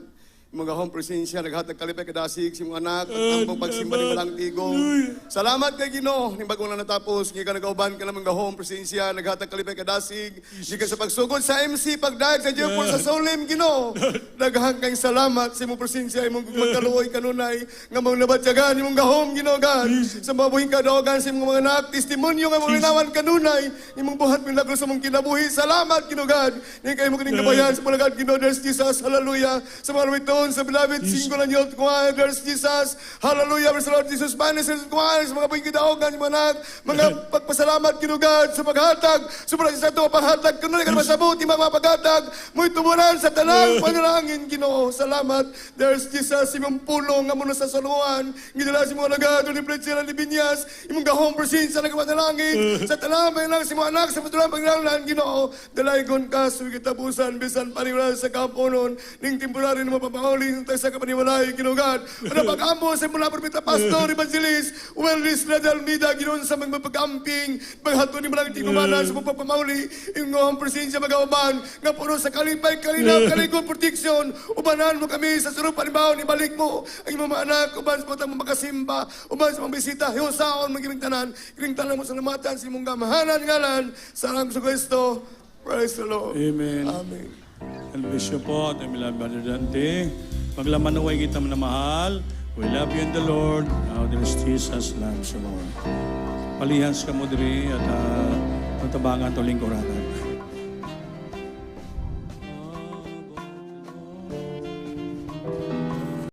Imong gahong presensya, naghatag kalipay kadasig, si mong anak, pagtampong pagsimba ni Balang Tigong. Salamat kay Ginoo, ni bagong na natapos, nga ka nagauban ka namang gahong presensya, naghatag kalipay kadasig, di ka sa pagsugod sa MC, pagdag sa Jepur sa Solim, Ginoo. Daghang kang salamat sa imong presensya, imong magkaluoy kanunay, nga mong nabatyagan, imong gahong, Ginoo, God. Sa mabuhing kadaogan sa imong mga anak, testimonyo nga mong linawan kanunay, imong buhat milagro sa mong kinabuhi. Salamat, Ginoo, God. Ni kayo mo kining gabayan sa palagad, Ginoo, there's Jesus, hallelujah. Sa mga lumito, Panginoon, sa beloved singular youth choir, there's Jesus. Hallelujah, praise the Lord Jesus. Manis and choir, sa mga pagkidaogan, mga anak, mga pagpasalamat kinugad sa paghatag, sa sa ito, paghatag, kuno ka masabuti, mga paghatag, mo'y tumunan sa tanang panalangin, Ginoo. Salamat. There's Jesus, imong pulong, nga muna sa saluhan, ginala si mga nagado ni Predsela ni Binyas, imong gahong presensya na kapatalangin, sa tanang lang si mga anak, sa patulang paglalan, Ginoo. Dalaygon ka, suwi kitapusan, bisan paniwala sa kampunon, ning temporary na mapapahuli tayo sa kapaniwalay, Ginugad. Ano pag-amo sa mula Propeta Pastor, Evangelist, Wellness na Almeida, Ginoon sa mga pagkamping, paghato ni malang tigumanan sa pagpapamahuli, yung ang presensya magawaban, nga puno sa kalipay, kalinaw, kaligong proteksyon, ubanan mo kami sa surong panibaw, ibalik mo ang mga anak, uban sa patang makasimba, uban sa mga bisita, hiusaon, magkiringtanan, kiringtanan mo sa lamatan, sa imong gamahanan, ngalan, sa Rang Kristo. Praise the Lord. Amen. Amen. And bless you po, at Brother Dante. Paglaman naway kita na mahal. We love you in the Lord. Now there is Jesus loves you, Lord. Palihans ka mo diri at pagtabangan to lingkuratan.